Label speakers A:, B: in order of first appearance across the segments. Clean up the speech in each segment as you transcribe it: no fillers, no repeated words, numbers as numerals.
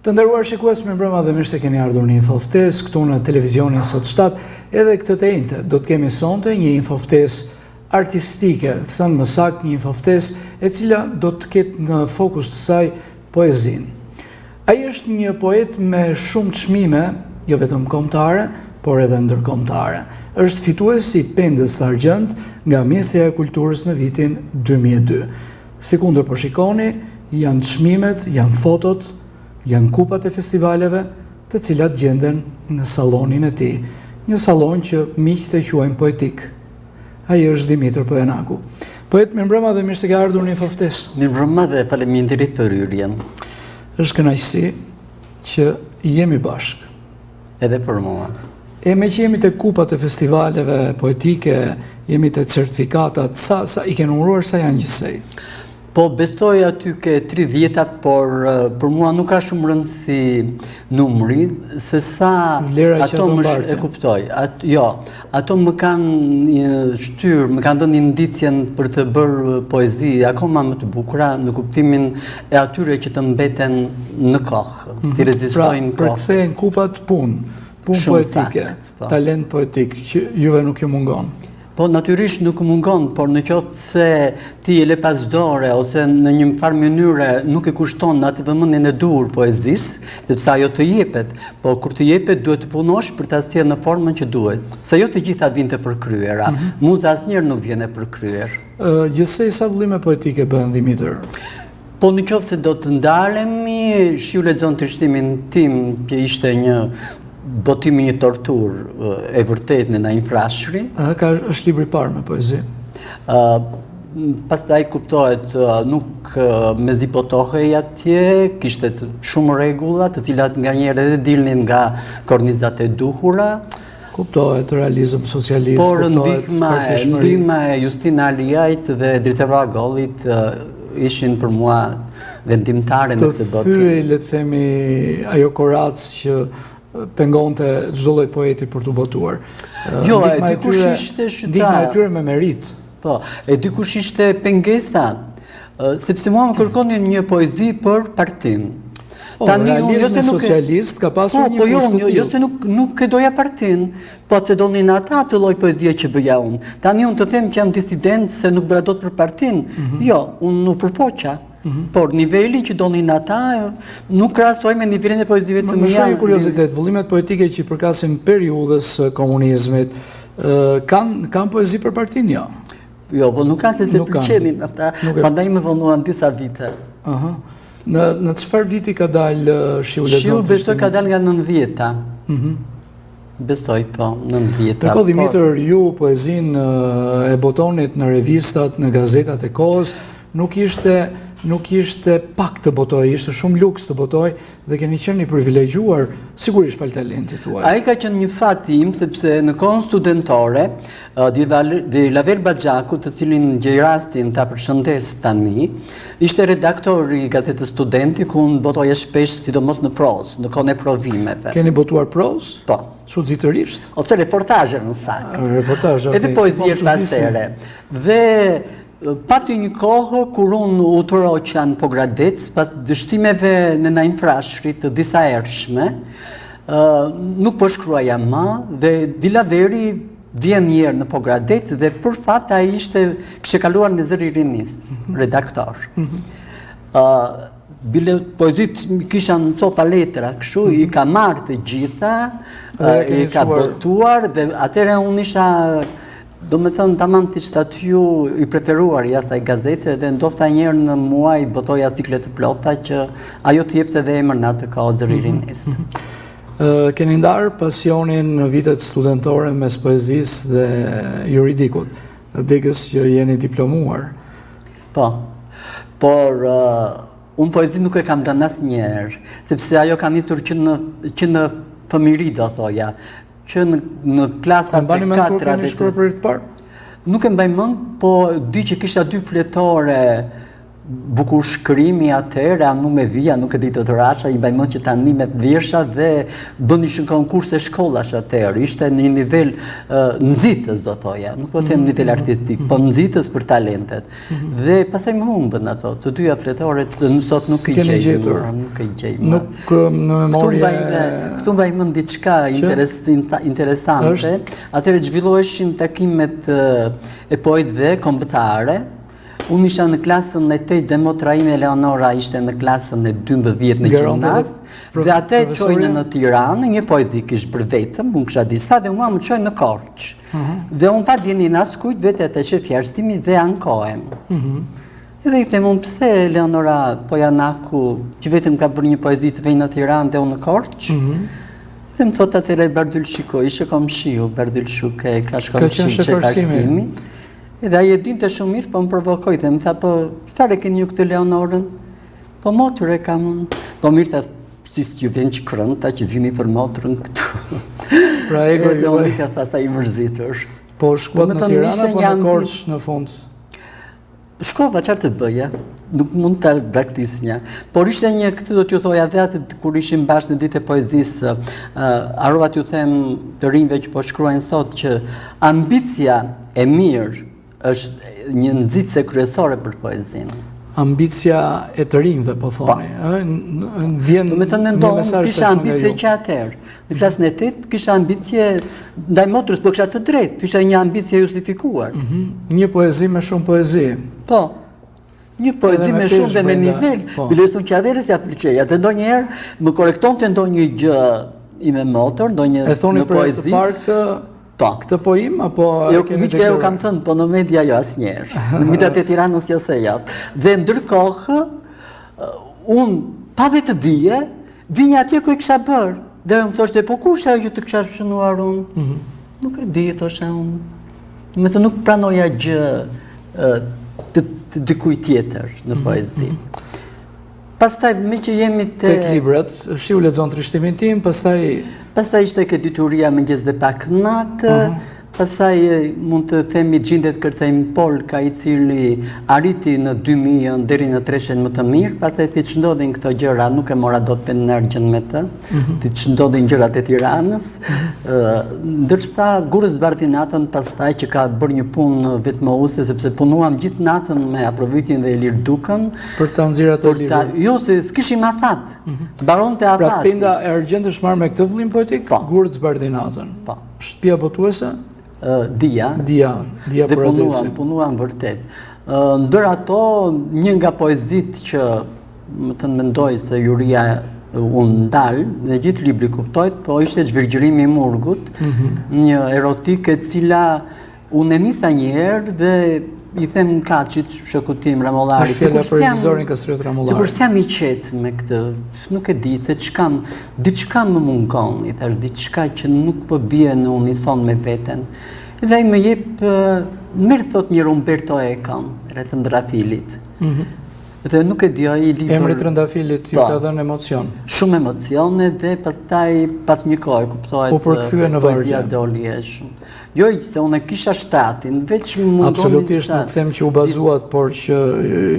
A: Të nderuar shikues, mirëmbrëma dhe mirë se keni ardhur në Infoftesë këtu në televizionin Sot 7. Edhe këtë të njëjtë do të kemi sonte një Infoftesë artistike, të thënë më saktë një Infoftesë e cila do të ketë në fokus të saj poezinë. Ai është një poet me shumë çmime, jo vetëm kombëtare, por edhe ndërkombëtare. Është fitues i Pendës së Argjend nga Ministria e Kulturës në vitin 2002. Sikundër po shikoni, janë çmimet, janë fotot, janë kupat e festivaleve të cilat gjenden në salonin e tij. Një salon që miqtë e quajnë poetik. Ai është Dimitër Poenaku. Poet, mirëmbrëma dhe mirë se ke ardhur në Infoftesë.
B: Mirëmbrëma dhe faleminderit për hyrjen.
A: Është kënaqësi që jemi bashkë.
B: Edhe për mua.
A: E me që jemi të kupat e festivaleve poetike, jemi të certifikatat, sa i ke numëruar, sa janë gjithsej?
B: Po besoj aty ke 30, por për mua nuk ka shumë rëndësi numri, se sa ato e kuptoj. Ato më kanë shtyrë, më kanë dhënë indicjen për të bërë poezi akoma më të bukura në kuptimin e atyre që të mbeten në kohë, të rezistojnë kohës.
A: Pra, përkthejnë kupat punë poetike, talent poetik, që juve nuk ju mungon.
B: Po, natyrisht nuk mungon, por në qoftë se ti e le pas dore, ose në një farë mënyre nuk e kushton në atë vëmendjen e dur poezisë, sepse ajo të jepet, po kur të jepet duhet të punosh për ta sjellë në formën që duhet. Se jo të gjitha vijnë të përkryera, muza asnjëherë nuk vjen e përkryer.
A: Gjithsej sa vëllime poetike bën Dimitër?
B: Po në qoftë se do të ndalemi, shiu lexon tërshtimin tim, që ishte një botimi një tortur e vërtet në Naim Frashëri.
A: Është libri i parë me poezi.
B: Pastaj kuptohet nuk me zipotohej atje, kishte shumë rregulla, të cilat nganjëherë edhe dilnin nga kornizat e duhura.
A: Kuptohet realizëm socialist,
B: por ndihma e Justina Aliajt dhe Dritarova Gollit ishin për mua vendimtare në këtë botë.
A: Të thyej, le të themi, ajo korac që pengonte çdo lloj poeti për të botuar.
B: Jo, e dikush ishte shqiptar.
A: Ndihma e tyre me merit.
B: Po, e dikush ishte pengesa, sepse mua më kërkonin një poezi për partinë.
A: Realizmi socialist ka pasur një kusht të tillë.
B: Jo se nuk e doja partinë, po se donin ata të lloj poezie që bëja unë. Tani unë të them që jam disident se nuk bëra dot për partinë. Jo, unë nuk përpoqa. Por niveli që donin ata nuk krahasoj me nivelin e poezive të mia.
A: Më shoj kuriozitet, vëllimet poetike që përkasin periudhës komunizmit, kanë poezi për partinë, jo?
B: Jo, po nuk kanë se pëlqenin ata, prandaj më vonuan disa vite.
A: Në çfarë viti ka dalë Shiu lexon?
B: Shiu besoj ka dalë nga 90-ta. Besoj, po, 90-ta.
A: Për Dimitër, ju poezinë e botonit në revistat, në gazetat e kohës, nuk ishte pak të botoj, ishte shumë luks të botoj dhe keni qenë i privilegjuar, sigurisht fal talentit tuaj.
B: Ai ka qenë një fat im, sepse në kohën studentore, Dilaver Baxhaku, të cilin gjej rastin ta përshëndes tani, ishte redaktor i gazetës Studenti, ku unë botoja shpesh, sidomos në prozë, në kohën e provimeve.
A: Keni botuar prozë?
B: Po.
A: Çuditërisht?
B: Ose reportazhe në saktë.
A: Reportazhe.
B: Edhe poezie pasere. Dhe pati një kohë kur unë u toroqa në Pogradec, pas dështimeve në Naim Frashëri të disa ershme, nuk po shkruaja më, dhe Dilaveri vjen një herë në Pogradec dhe për fat ai kishte kaluar në Zëri Rinis, redaktor. Bile poezit kisha në copa letra, kështu, i ka marrë të gjitha, i ka botuar, dhe atëherë unë isha, do me thënë, tamam të qëtë aty i preferuar i asaj gazete, dhe ndofta njerë në muaj botoja cikle të plota që ajo të jepte dhe emër në atë kohë Zëri Rinis.
A: Keni ndarë pasionin në vitet studentore mes poezisë dhe juridikut, degës që jeni diplomuar.
B: Po, por unë poezi nuk e kam rënë asnjëherë, sepse ajo ka nisur që në fëmijëri, do thoja, që në klasat e 4
A: për të parë?
B: Nuk e mbaj mend, po di që kisha 2 fletore bukur shkrimi atëherë, anu me vija, nuk e di të rasha, i bajmon që tani me virsha dhe bëni një konkurs e shkollash atëherë, ishte një nivel nxitës, do thoja, nuk po them nivel artistik, po nxitës për talentet. Dhe pastaj më humbën ato, të dyja fletoret sot nuk i gjej më, nuk i gjej më.
A: Nuk në memorie.
B: Këtu mbajmën diçka interesante. Atëherë zhvilloheshin takimet e poetëve kombëtare. Unë isha në klasën e 8 dhe motra ime Eleonora ishte në klasën e 12 në gjimnaz dhe atë qojnë në Tiranë, një poeti kish për vetëm, unë kisha disa dhe mua më qojnë në Korç. Dhe unë pa djenin asë kujt vete atë që fjarëstimi dhe ankohem. Edhe i them unë pse Eleonora Pojanaku që vetëm ka bërë një poezi të vejnë në Tiranë dhe unë në Korç. Dhe më thot atëre Bardylshiku, ishe kom shiu, Bardylshuk e ka shkom shiu që farsimi. Edhe aje din të shumë mirë, po më provokoj dhe më tha, po çfarë keni ju këtë Leonorën? Po motre kam unë. Po mirë tha, si që vjen që krënta që vini për motrën këtu.
A: Pra ego
B: ju e ka tha i mërzitur.
A: Po shkuat në Tirana, po në Korç në fund?
B: Shkova qarë të bëja, nuk mund të braktisnja. Por ishte një, këtë do t'ju thoja dhe atë kur ishim bashkë në ditë e poezisë, arova t'ju them të rinjve që po shkruajnë sot që ambicia e mirë është një nxitse kryesore për poezinë.
A: Ambicia e të rinjve, po thoni. Vjen
B: me mesazh. Kisha ambicie që atëherë. Në klasën e 8 kisha ambicie ndaj motrës, po kisha të drejtë, kisha një ambicie justifikuar.
A: Një poezi me shumë poezi.
B: Po. Një poezi me shumë dhe me nivel. Bilesun që atëherë si aplikëja. Dhe ndonjëherë më korektonte ndonjë gjë i me motor, ndonjë
A: në poezi. E thoni për të parë këtë poim, apo...
B: Jo, miqtë ju kam thënë, po në media jo asnjëherë. Në mediat e Tiranës jo se jatë. Dhe ndërkohë, unë, pa vetë dije, vinja atje ku i kisha bërë. Dhe më thoshte, po kush ajo që të kisha shënuar unë? Nuk e di, thosha unë. Me të nuk pranoja gjë të dikuj tjetër në poezi. Pastaj, me që jemi të...
A: Tek librat, shiu lexon trishtimin tim,
B: pastaj ishte këtë dituria mëngjes dhe pak natë, pastaj mund të themi Gjindet Kërtejm Polka, i cili arriti në 2000 deri në treshen më të mirë, pastaj ti ç'ndodhin këto gjëra, nuk e mora dot Penergjën me të, ti ç'ndodhin gjërat e Tiranës, ndërsa Gurës Bardhinatën pastaj që ka bërë një punë vetmohuese sepse punuam gjithë natën me Aprovitin dhe Elir Dukën
A: për ta nxjerrë ato libra.
B: Jo, se s'kishim afat. Baronte afat.
A: Pra Penda e Argjend është marrë me këtë vëllim poetik, Gurës Bardhinatën.
B: Po.
A: Shtëpia botuese?
B: Dia
A: për
B: punuam vërtet. Ndër ato, një nga poezit që më të mendoj se Juria unë ndalë, në gjithë libri kuptojt, po ishte Zhvirgjërimi i Murgut, një erotike cila unë e nisa njëherë dhe i them Kaçit, shokut tim Ramollari,
A: sikur
B: s'jam i qetë me këtë, nuk e di se diçka më mungon, i thash diçka që nuk po bie në unison me veten. Dhe ai më jep mirë thot një Umberto Eco, rreth Ndrafilit. Dhe nuk e di ai libër.
A: Emri Trëndafilit ju ka dhënë emocion.
B: Shumë emocione dhe pastaj pas një kohë kuptohet.
A: U përkthye në vargje.
B: Doli shumë. Jo, se unë kisha shtatin, veç mundonin.
A: Absolutisht nuk them që u bazuat, por që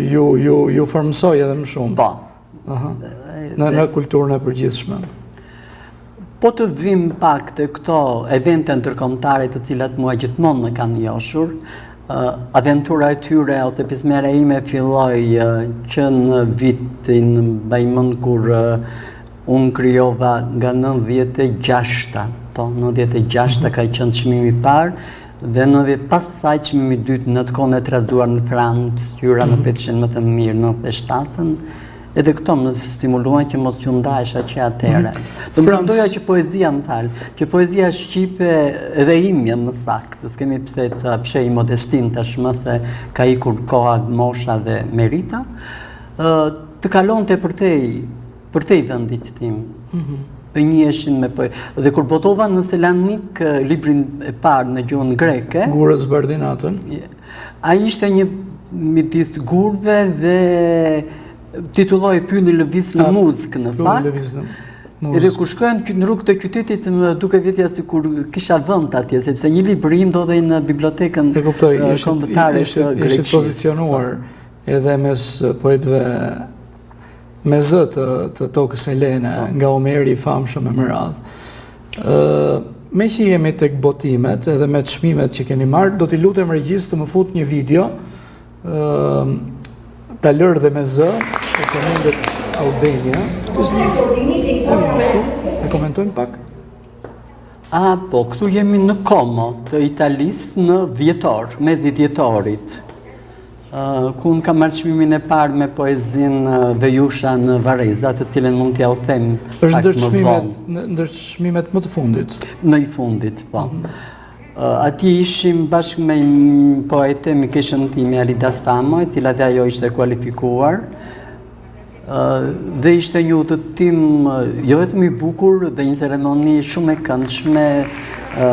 A: ju formsoi edhe më shumë.
B: Po.
A: Në kulturën e përgjithshme.
B: Po të vim pak të këto evente ndërkombëtare të cilat mua gjithmonë më kanë njohur. Aventura e tyre ose pjesëmarrja ime filloi që në vitin bajmën kur unë krijova nga 96-ta, po 96-ta ka qenë çmimi i parë dhe 90 pas saj çmimi i dytë në të kohën e traduar në Francë, hyra në 500 më të mirë 97-ën. Edhe këto më stimuluan që mos ju ndajsha që atëherë. Do më mendoja që poezia që poezia shqipe edhe imja më saktë, s'kemi pse të pshej Modestin tashmë se ka ikur koha, mosha dhe merita, të kalonte përtej vendit tim. Për njiheshin me poezia. Dhe kur botova në Selanik librin e parë në gjuhën greke,
A: Gurës Bardhinatën,
B: ai ishte një midis gurve dhe titulloi Pyeni lëviz në muzikë në fakt. Edhe kur shkojnë në rrugë të qytetit më duke vetë aty kur kisha vend atje sepse një libër im ndodhej në bibliotekën kombëtare të Greqisë.
A: Ishte pozicionuar edhe mes poetëve me zë të tokës helene, nga Homeri i famshëm e më radhë. Me që jemi tek botimet edhe me çmimet që keni marrë, do t'i lutem regjis të më fut një video ta lërë dhe me zë, e komendet Albania. E komentojmë pak?
B: Po, këtu jemi në Como të Italisë në dhjetor, mezi dhjetorit. Ku unë kam marrë çmimin e parë me poezinë Vejusha në Vareza, të cilën mund t'ja u them pak më vonë.
A: Ndër çmimet më të fundit?
B: Në i fundit, po. Ati ishim bashkë me poete mikeshën time Alida Stamo, e cila dhe ajo ishte kualifikuar, dhe ishte një udhëtim jo vetëm i bukur dhe një ceremoni shumë e këndshme,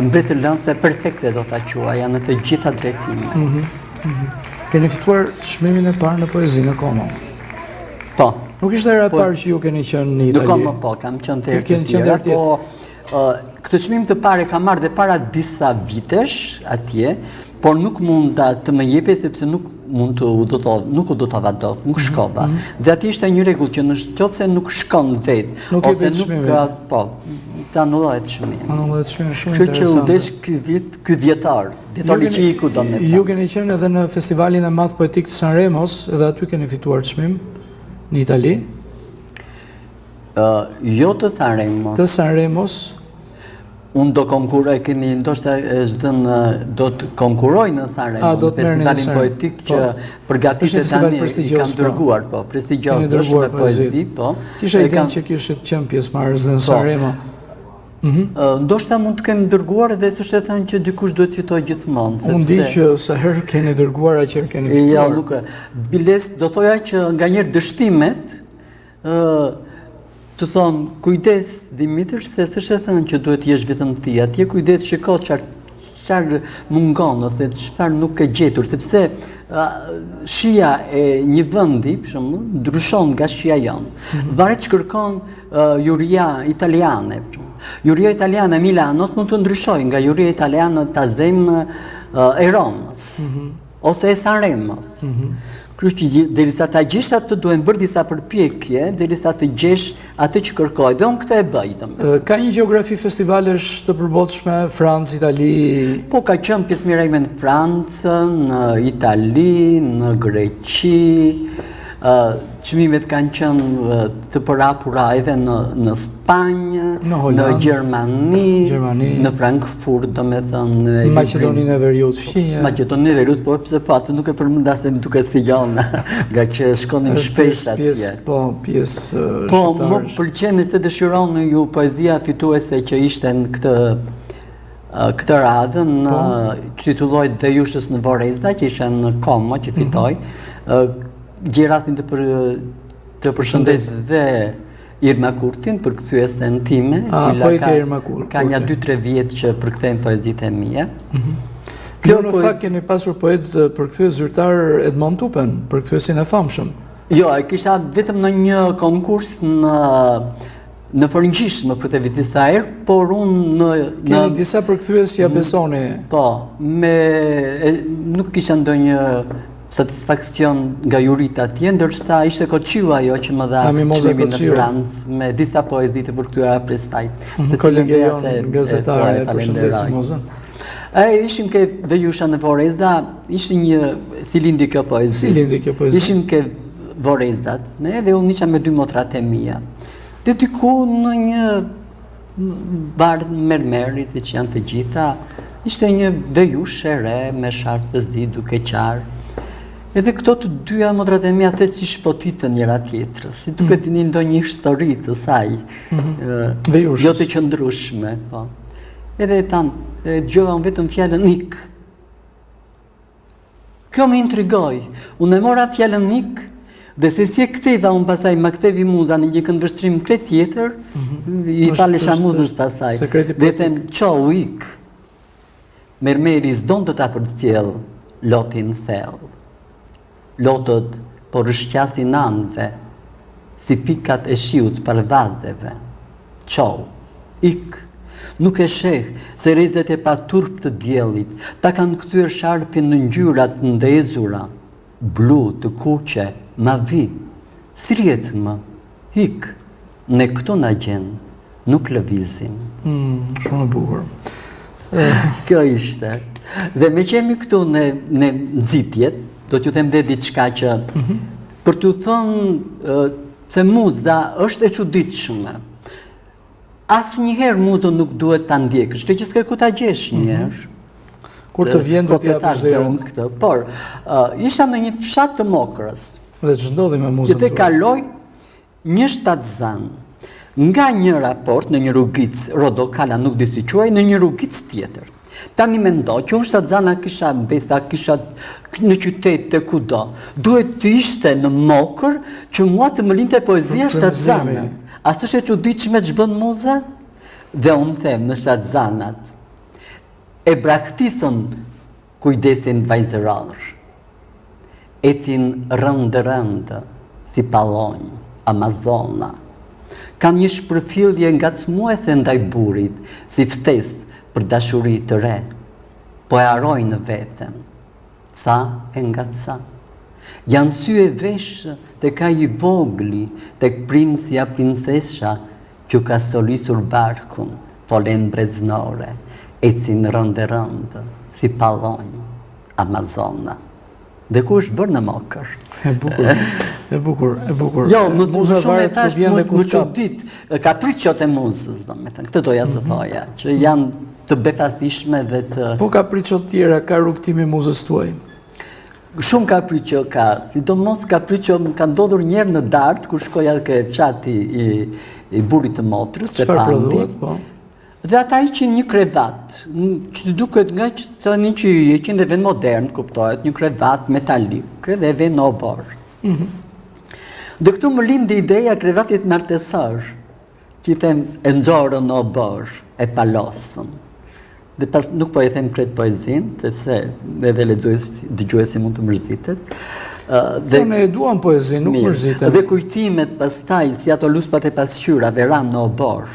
B: mbretërlëndse perfekte do ta quaja në të gjitha drejtimet.
A: Keni fituar çmimin e parë në poezi në Como?
B: Po.
A: Nuk ishte era e parë që ju keni qenë në Itali?
B: Në Como po, kam qenë të herë të tjera, po këtë çmim të parë kam marrë dhe para disa vitesh atje, por nuk mund të më jepe sepse nuk u do ta vadot, nuk shkova. Dhe atje ishte një rregull që në qoftë se nuk shkon vetë, ose nuk po, të anullohet çmimi.
A: Anullohet çmimi, shumë
B: interesante. Kështu që u desh ky vit, ky dhjetor që iku do me ta.
A: Ju keni qenë edhe në festivalin e madh poetik të Sanremos, edhe aty keni fituar çmim në Itali?
B: Jo të Sanremos.
A: Të Sanremos.
B: Unë do konkuroj, ndoshta do të konkuroj në Sanremo, në festivalin poetik që përgatitet tani i kam dërguar, po, prestigjos me poezi, po.
A: Kisha idenë që kishit qenë pjesëmarrës në Sanremo.
B: Ndoshta mund të kemi dërguar dhe s'është e thënë që dikush duhet fitoj gjithmonë.
A: Unë di që sa herë keni dërguar, aq herë keni fituar.
B: Ja, nuk biles, do thoja që nganjëherë dështimet të thonë, kujdes Dimitër, se s'është e thënë që duhet jesh vetëm ti, atje kujdes shiko çfarë mungon ose çfarë nuk e gjetur, sepse shija e një vendi, për shembull, ndryshon nga shija jonë. Varet ç'kërkon juria italiane. Juria italiane e Milanos mund të ndryshojë nga juria italiane të Azem e Romës ose e Sanremos. Kështu që derisa ta gjesh atë duhen bërë disa përpjekje, derisa të gjesh atë që kërkoj. Dhe unë këtë e bëj.
A: Ka një gjeografi festivalesh të përbotshme, Francë, Itali?
B: Po, ka qenë pjesëmarrëme në Francë, në Itali, në Greqi. Çmimet kanë qenë të përhapura edhe në Spanjë, në Gjermani, në Frankfurt, domethënë
A: Maqedoninë e Veriut fqinje.
B: Maqedoninë e Veriut, po pse po atë nuk e përmendasem duke si janë, nga që shkonim shpesh atje.
A: Po, pjesë shqiptarësh.
B: Po, më pëlqen se dëshironi ju poezia fituese që ishte në këtë radhën, titullohet Vejushës në Vareza, që ishte në Como që fitoi. Gjej rastin të përshëndes dhe Irma Kurtin, përkthyesen time, cila ka një 2-3 vjet që përkthejnë poezitë e mia.
A: Kjo në fakt keni pasur poet përkthyes zyrtar Edmond Tupen, përkthyesin e famshëm.
B: Jo, e kisha vetëm në një konkurs në frëngjishmë për të vitit disa herë, por unë
A: keni disa përkthyes ja besoni.
B: Po, nuk kisha ndonjë satisfakcion nga jurit atje, ndërsa ishte Koqiu ajo që më dha çmimin në Francë me disa poezi të përkthyer prej saj.
A: Kolegion gazetare, përshëndesim Mozën.
B: Ishim ke Vejusha në Vareza, ishte një si lindi kjo poezi. Ishim ke Varezat, dhe unë isha me 2 motrat e mia. Dhe diku në një bardh mermeri, siç janë të gjitha, ishte një vejush e re me sharp të zi duke qarë. Edhe këto të dyja motrat e mia atë që shpotitën njëra tjetrës, si duke të një ndonjë histori të saj, jo të qëndrueshme, po. Edhe dëgjova vetëm fjalën ik. Kjo më intrigoi. Unë e mora fjalën ik, dhe se si e ktheva unë pasaj, ma kthevi muza në një këndvështrim krejt tjetër, i falesha muzës pasaj. Dhe them, qau ik, mermeri s'don të ta përcjell lotin thellë. Lotët po rëshqasin anëve, si pikat e shiut për vazeve. Qau, ik, nuk e sheh se rezet e pa turp të djelit, ta kanë kthyer sharpin në ngjyrat ndezura. blu, të kuqe, mavi, si rjetë më, hik, ne këto na gjenë, nuk lëvizim.
A: Shumë e bukur.
B: Kjo ishte. Dhe me që jemi këtu në nxitjet, do t'ju them dhe diçka që për t'ju thënë se muza është e çuditshme. Asnjëherë muzën nuk duhet ta ndjekësh, që s'ke ku ta gjesh njëherë.
A: Kur të vjen do t'ja përderën
B: këtë. Por, isha në një fshat të Mokrës.
A: Dhe ç'ndodhi me muzën?
B: Dhe kaloj një shtatzan nga një raport në një rrugic Rodokala, nuk di si quaj, në një rrugic tjetër. Tani mendoj që unë shtatzana kisha besa, kisha në qytet të kudo. Duhet të ishte në Mokër që mua të më linte poezia shtatzanat. A s'është e çuditshme që bën muza? Dhe unë them në shtatzanat e braktisën kujdesin vajzëror. Ecin rëndë, si pallonj, Amazona. Kam një shpërfillje ngacmuese ndaj burrit, si ftesë për dashuri të re, po e haroj në veten, ca e nga ca. Janë sy e veshë të ka i vogli, të princia princesha, që ka stolisur barkun, folen breznore, ecin rëndë, si pallonj, Amazona. Dhe ku është bërë në Mokër?
A: E bukur.
B: Jo, më shumë e thash, më çudit, kapriçot e muzës, këtë doja të thoja, që janë të befastishme dhe të...
A: Po kapriçot tjera ka rrugtimi muzës tuaj?
B: Shumë kapriço ka, sidomos kapriço më ka ndodhur njerë në Dart, kur shkoja ke fshati i burit të Motrës, të
A: Pandi. Çfarë prodhuhet, po?
B: Dhe ata iqin një krevat, që të duket nga që të një që iqin dhe vend modern, kuptohet, një krevat metalik, dhe vend në obor. Dhe këtu më lindi ideja krevatit martesor, që i them e nxorën në obor, e palosën. Dhe nuk po e them kretë poezin, sepse edhe dëgjuesi mund të mërzitet.
A: Ne e duam poezin, nuk mërzitet.
B: Dhe kujtimet pastaj, si ato luspat e pasqyra, veran në obor.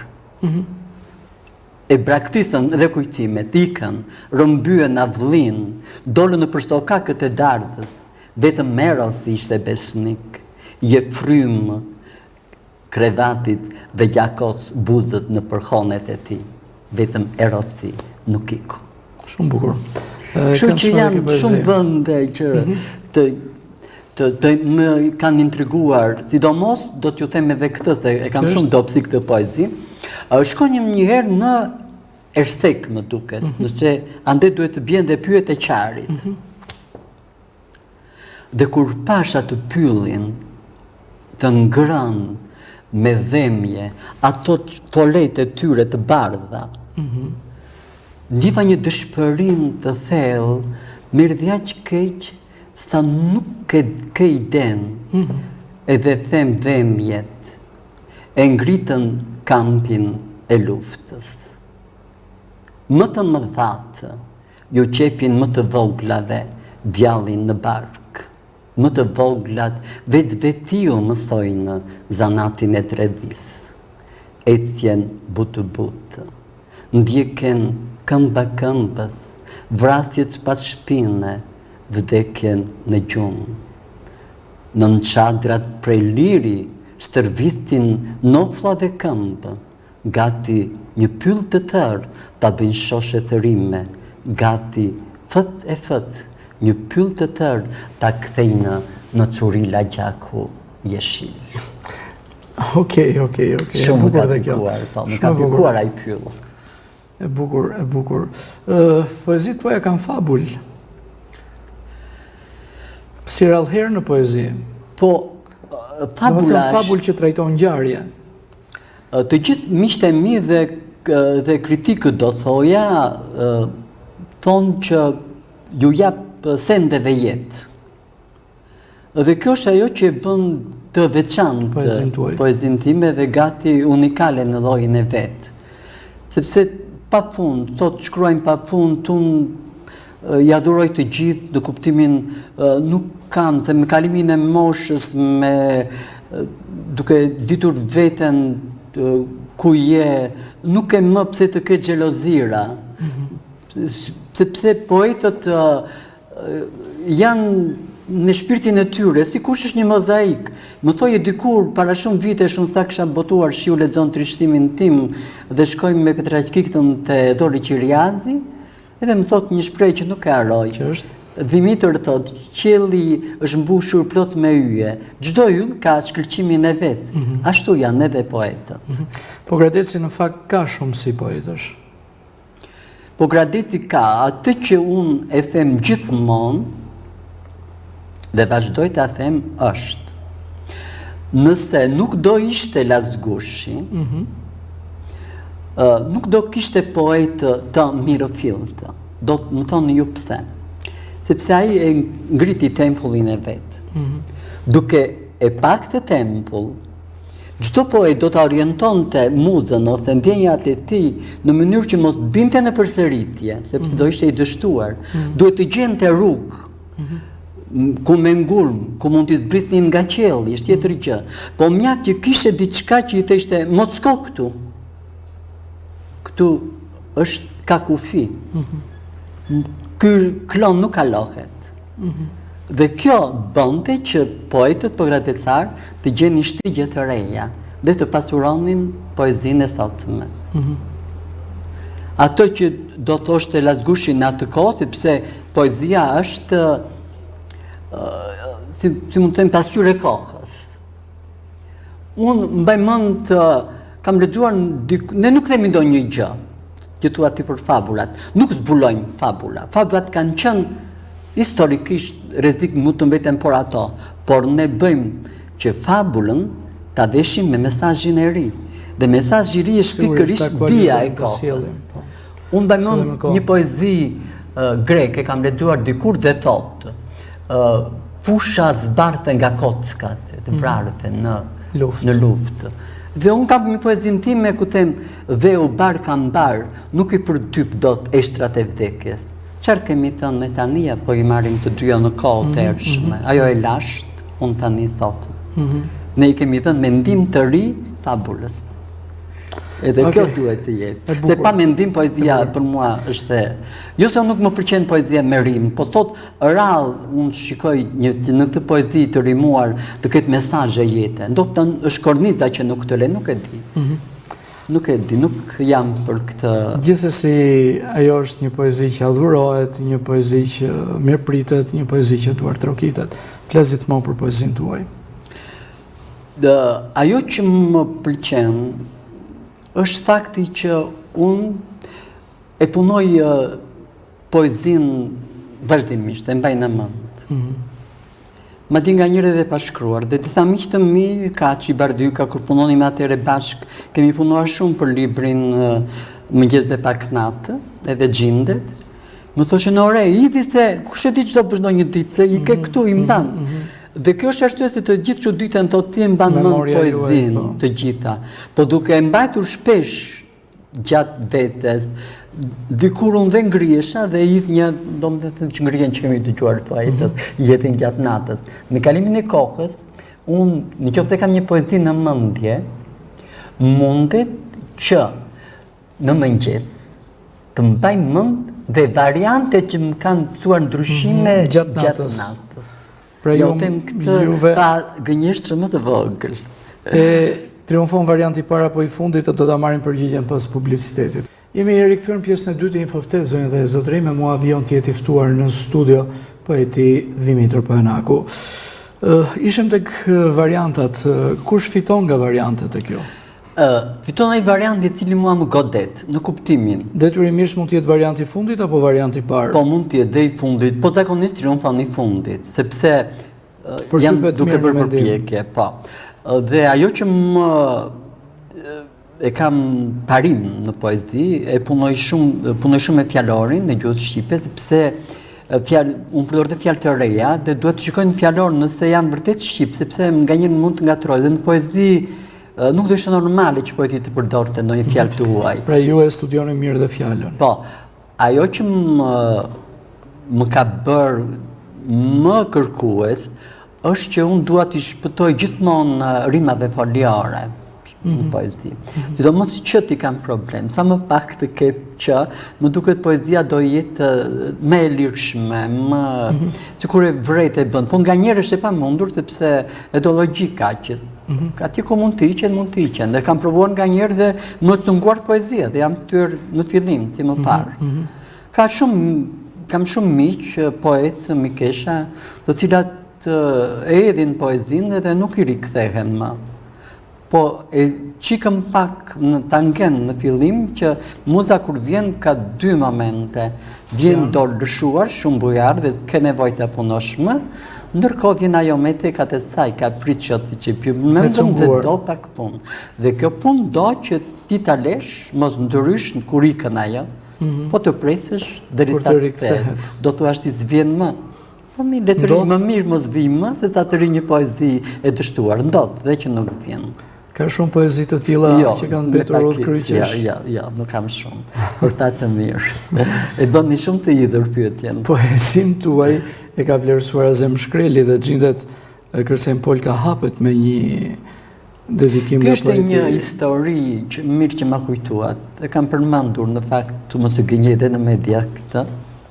B: E braktisën dhe kujtimet, ikën, rëmbyen avllin, dolën në përstokakët e dardhës, vetëm Meros ishte besnik, je frymë krevatit dhe gjakos buzët në përhonet e ti, vetëm Erosi nuk iku.
A: Shumë bukur.
B: Kështu që janë shumë vënde që të më kanë intriguar, sidomos do t'ju them edhe këtë, se e kam shumë dopsi këtë poezi. Shkonjëm njëherë në Ersek, më duket, nëse ande duhet të bjen dhe pyet e qarit. Dhe kur pash atë pyllin të ngrën me dhemje, ato folet e tyre të bardha, ndiva një dëshpërim të thellë, mirdhja që keq, sa nuk ke iden, edhe them dhemjet, e ngritën kampin e luftës. Më të mëdhatë, ju qepin më të voglave, djallin në bark. Më të voglat, vetiu mësojnë zanatin e tredhis. Ecjen butë, ndjeken këmba këmbës, vrasjet pas shpine, vdekjen në gjumë. Në në qadrat prej liri, stërvitin nofla dhe këmbë, gati një pyll të tërë, ta bëjnë shoshe të rime, gati fët e fët, një pyll të tërë, ta kthejnë në curila gjaku jeshil.
A: Okej.
B: Shumë të pikuar, më ka pikuar ai pyll.
A: E bukur. Poezit tuaja kanë fabull. Si rallëherë në poezi.
B: Po, fabula është...
A: Fabull që trajton ngjarje.
B: Të gjithë miqtë e mi dhe kritikët do thoja, thonë që ju jap sendeve jetë. Dhe kjo është ajo që e bën të veçantë poezin time dhe gati unikale në llojin e vet. Sepse pa fund, sot shkruajmë pa fund, unë ja duroj të gjithë në kuptimin nuk kam të me kalimin e moshës, me duke ditur veten ku je, nuk e më pse të ke xhelozira. Sepse poetët janë me shpirtin e tyre, si kush është një mozaik. Më thoje dikur, para shumë vite, shumë sa kisha botuar shiu lexon trishtimin tim dhe shkojmë me Petraqikën te Dori Qiriazi, edhe më thot një shprehje që nuk e harroj.
A: Që është?
B: Dimitër thot, qielli është mbushur plot me yje. Çdo yll ka shkëlqimin e vet. Ashtu janë edhe poetët.
A: Po Gradeci në fakt ka shumë si poetësh.
B: Po Gradeci ka atë që unë e them gjithmonë dhe vazhdoj ta them është. Nëse nuk do ishte Lazgushi, nuk do kishte poetë të mirëfilltë. Do të më thonë ju pse. Sepse ai e ngriti tempullin e vet. Duke e pa këtë tempull, çdo poet do të orientonte muzën ose ndjenjat e tij në mënyrë që mos binte në përsëritje, sepse do ishte i dështuar. Duhet të gjente rrugë ku me ngurm, ku mund t'i zbrisnin nga qielli, është tjetër gjë. Po mjaft që kishte diçka që i thështe mos shko këtu. Këtu është ka kufi. Ky klon nuk kalohet. Dhe kjo bënte që poetët pogradecar të gjenin shtigje të reja dhe të pasuronin poezinë e sotme. Ato që do thoshte Lazgushi në atë kohë, sepse poezia është si mund të them pasqyrë e kohës. Unë mbaj mend kam lexuar ne nuk themi ndonjë gjë që thua ti për fabulat. Nuk zbulojmë fabula. Fabulat kanë qenë historikisht rrezik mund të mbeten por ato, por ne bëjmë që fabulën ta veshim me mesazhin e ri. Dhe mesazhi i ri është pikërisht dia e kohës. Unë mbaj mend një poezi greke kam lexuar dikur dhe thotë fusha zbarte nga kockat të vrarëve në luftë. Dhe unë kam një poezinë time ku them dhe u bar ka mbar, nuk i përdyp dot eshtrat e vdekjes. Çfarë kemi thënë ne tani apo i marrim të dyja në kohë të erdhshme? Ajo e lasht, unë tani sot. Ne i kemi dhënë mendim të ri fabulës. Edhe kjo duhet të jetë. Se pa mendim poezia për mua është jo se nuk më pëlqen poezia me rim, po thot rrallë unë shikoj në këtë poezi të rimuar të ketë mesazhe jete. Ndoshta është korniza që nuk të le, nuk e di. Nuk e di, nuk jam për këtë. Gjithsesi
A: ajo është një poezi që adhurohet, një poezi që mirëpritet, një poezi që duart trokitet. Flas gjithmonë për poezinë tuaj.
B: Ajo që më pëlqen është fakti që unë e punoj poezinë vazhdimisht, e mbaj në mend. Ma di nga njëre dhe pa shkruar, dhe disa miqë të mi, Kaçi, Bardyka, kur punonim atëre bashk, kemi punuar shumë për librin Mëngjes dhe pak natë, edhe Gjindet. Më thoshe në ore, idhi se, kush e di që do përshdo një ditë, se i ke këtu i mban. Dhe kjo është arsye se të gjithë çuditën thotë ti e mban mend poezinë të gjitha, po duke e mbajtur shpesh gjatë vetes, dikur unë dhe ngrihesha dhe idh një, domethënë që ngrihen që kemi dëgjuar poetët, jetin gjatë natës. Me kalimin e kohës, unë nëse kam një poezi në mendje, mundet që në mëngjes të mbaj mend dhe variante që më kanë thuar ndryshime gjatë natës. Jo tem këtë pa gënjeshtrë më të vogël.
A: Triumfon varianti para po i fundit, do ta marrim përgjigjen pas publicitetit. Jemi rikthyer në pjesën e dytë të Infoftes, zonjë dhe zotëri, me mua avion të jeti ftuar në studio poeti Dimitër Pohanaku. Ishim tek variantat. Kush fiton nga variantet e kjo?
B: Fiton ai varianti i cili mua më godet, në kuptimin.
A: Detyrimisht mund të jetë varianti i fundit apo varianti i parë?
B: Po mund të jetë dhe i fundit, po zakonisht triumfon i fundit, sepse janë duke bërë përpjekje, po. Dhe ajo që më e kam parim në poezi, e punoj shumë me fjalorin në gjuhën shqipe, sepse unë përdor dhe fjalë të reja dhe duhet të shikoj në fjalor nëse janë vërtet shqip, sepse nganjëherë mund të ngatroj dhe në poezi nuk do ishte normale që poeti të përdorte ndonjë fjalë të huaj.
A: Pra ju e studioni mirë dhe fjalën.
B: Po, ajo që më ka bërë më kërkues është që unë dua të shpëtoj gjithmonë rimave foliore. në poezi. Sidomos që ti kam problem, sa më pak të ketë që, më duket poezia do jetë më e lirshme, më sikur e vret e bën, po nga njerë është e pamundur sepse e do logjika që atje ku mund të iqen, dhe kam provuar nga njerë dhe më të nguar poezia, dhe jam këtyr në fillim, ti më parë. Kam shumë miq, poet, mikesha, të cilat e edhin poezinë dhe nuk i rikthehen më. Po e qikëm pak në tangen në fillim që muza kur vjen ka dy momente. Vjen do lëshuar, shumë bujar dhe ke nevoj të punosh më, ndërkohë vjen ajo me te ka të saj, ka pritëshot që përmendëm dhe do pak punë. Dhe kjo punë do që ti ta lesh, mos ndrysh në kur ikën ajo, po të presësh dhe rita të kthehet. Do të ashtë i zvjen më. Po mirë, letëri më mirë mos vi më, se ta të ri një poezi e dështuar, ndodhë dhe që nuk vjen.
A: Ka shumë poezi të tilla që kanë mbetur rreth kryqësh.
B: Jo, nuk kam shumë. Por ta të mirë. E bëni shumë të idhur pyetjen.
A: Poezinë tuaj e ka vlerësuar Azem Shkreli dhe xhindet Kërcen Polka hapet me një dedikim nga
B: poeti. Kjo është një histori që mirë që ma kujtuat. E kam përmendur në fakt të mos e gënjej edhe në media këtë,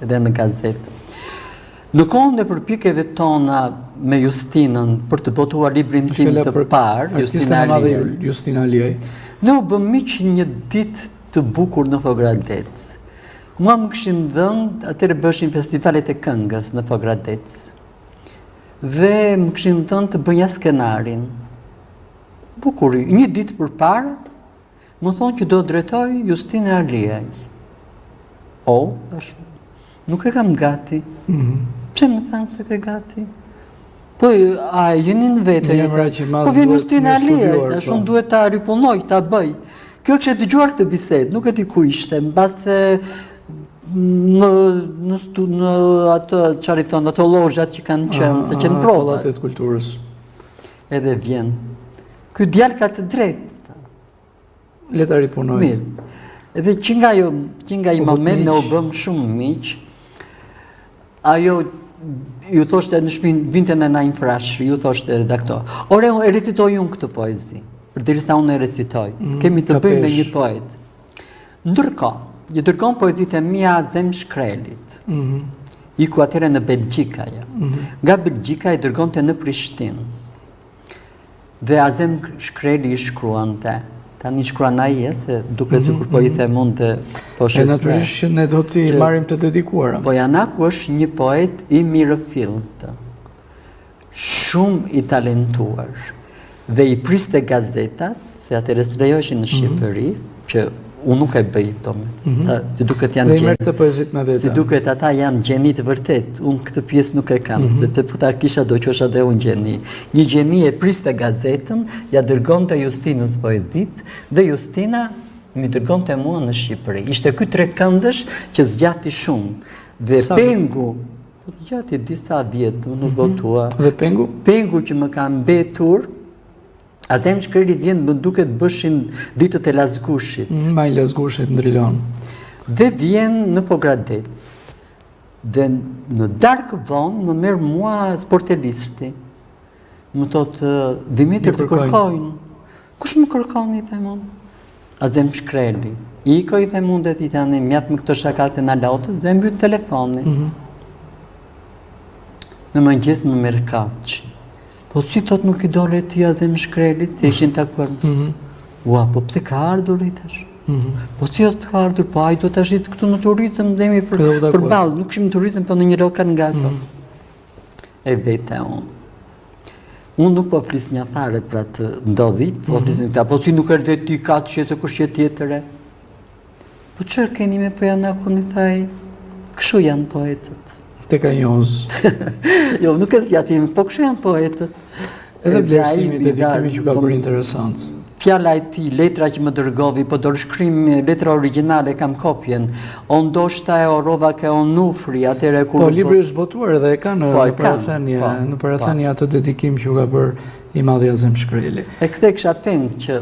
B: edhe në gazetë. Në kohën e përpjekjeve tona me Justinën për të botuar librin tim të parë,
A: Justina Aliaj,
B: ne u bëm miq një ditë të bukur në Pogradec. Mua më kishin dhënë, atëherë bëshin festivalet e këngës në Pogradec. Dhe më kishin dhënë të bëja skenarin. Bukuri, një ditë përpara, më thonë që do drejtoj Justina Aliaj. Thash, nuk e kam gati. Pse më thanë se ke gati? Po, a jeni në vete? Po, vjen Justina Aliaj, shumë duhet ta ripunoj, ta bëj. Kjo kështë e dëgjuar këtë bisedë, nuk e di ku ishte, në base në atë qariton, ato lojat që kanë qenë, se qenë trova.
A: Palatet kulturës.
B: Edhe vjen. Ky djalë ka të drejtë.
A: Le ta ripunoj.
B: Mirë. Edhe që nga i moment ne u bëm shumë miq, ajo ju thoshte në shpinë, vinte në na infrash, ju thoshte redaktor. Ore, e recitoj unë këtë poezi, përderisa unë e recitoj. Kemi të bëjmë me një poet. Ndërkohë, ju dërgon poezit e mia Azem Shkrelit. Iku atëre në Belgjika, ja. Nga Belgjika i dërgonte në Prishtinë. Dhe Azem Shkreli i shkruante. Tani shkruan ai, se duke sikur po i them unë të po shesre.
A: E natyrisht që ne do t'i marrim të dedikuara.
B: Po Janaku është një poet i mirëfillt, shumë i talentuar, dhe i priste gazetat, se atëherë strejoheshin në Shqipëri, që unë nuk e bëj si duket janë gjeni.
A: Dhe i merr këtë poezit me vete.
B: Si duket ata janë gjeni të vërtet, unë këtë pjesë nuk e kam, sepse po ta kisha do qosha dhe unë gjeni. Një gjeni e priste gazetën, ja dërgonte Justinës poezit, dhe Justina mi dërgonte mua në Shqipëri. Ishte ky trekëndësh që zgjati shumë. Dhe pengu, zgjati disa vjet, unë nuk botua.
A: Dhe pengu?
B: Pengu që më ka mbetur, Azem Shkreli vjen më duket bëshin ditët e Lazgushit.
A: Maj Lazgushit ndrilon.
B: Dhe vjen në Pogradec. Dhe në darkë vonë më merr mua sportelisti. Më thotë, Dimitër të kërkojnë. Kush më kërkon, i them unë? Azem Shkreli. Iko, i them unë dhe ti tani, mjatë më këto shakate në lotët dhe mbyt telefoni. Në mëngjes më merr kaçi. Po si tot nuk i dole ti Azem Shkrelit, të ishin takuar. Ua, po pse ka ardhur i tash? Po si është ka ardhur, po ai do të ashtë këtu në turizëm, dhe mi për balë, nuk shim në turizëm, po në një rokan nga to. E vete unë. Unë nuk po flis një fare pra të ndodhit, po flis një këta, po si nuk erdhe ti ka të qëtë kush jetë tjetëre. Po qërë keni me po janë akun i thaj, këshu janë poetët.
A: Te ka njozë.
B: Jo, nuk e zjatim, po këshu janë poetët.
A: Edhe vlerësimi, dedikimi që ka bërë interesant.
B: Fjalla e ti, letra që më dërgovi, po dorëshkrimi, letra originale, kam kopjen. O ndoshta e orova ke o nufri, atëre kur...
A: Po, libri është botuar edhe e ka në parathenie atë dedikim që ka bërë i madhi Azem Shkreli.
B: E këte kësha pengë që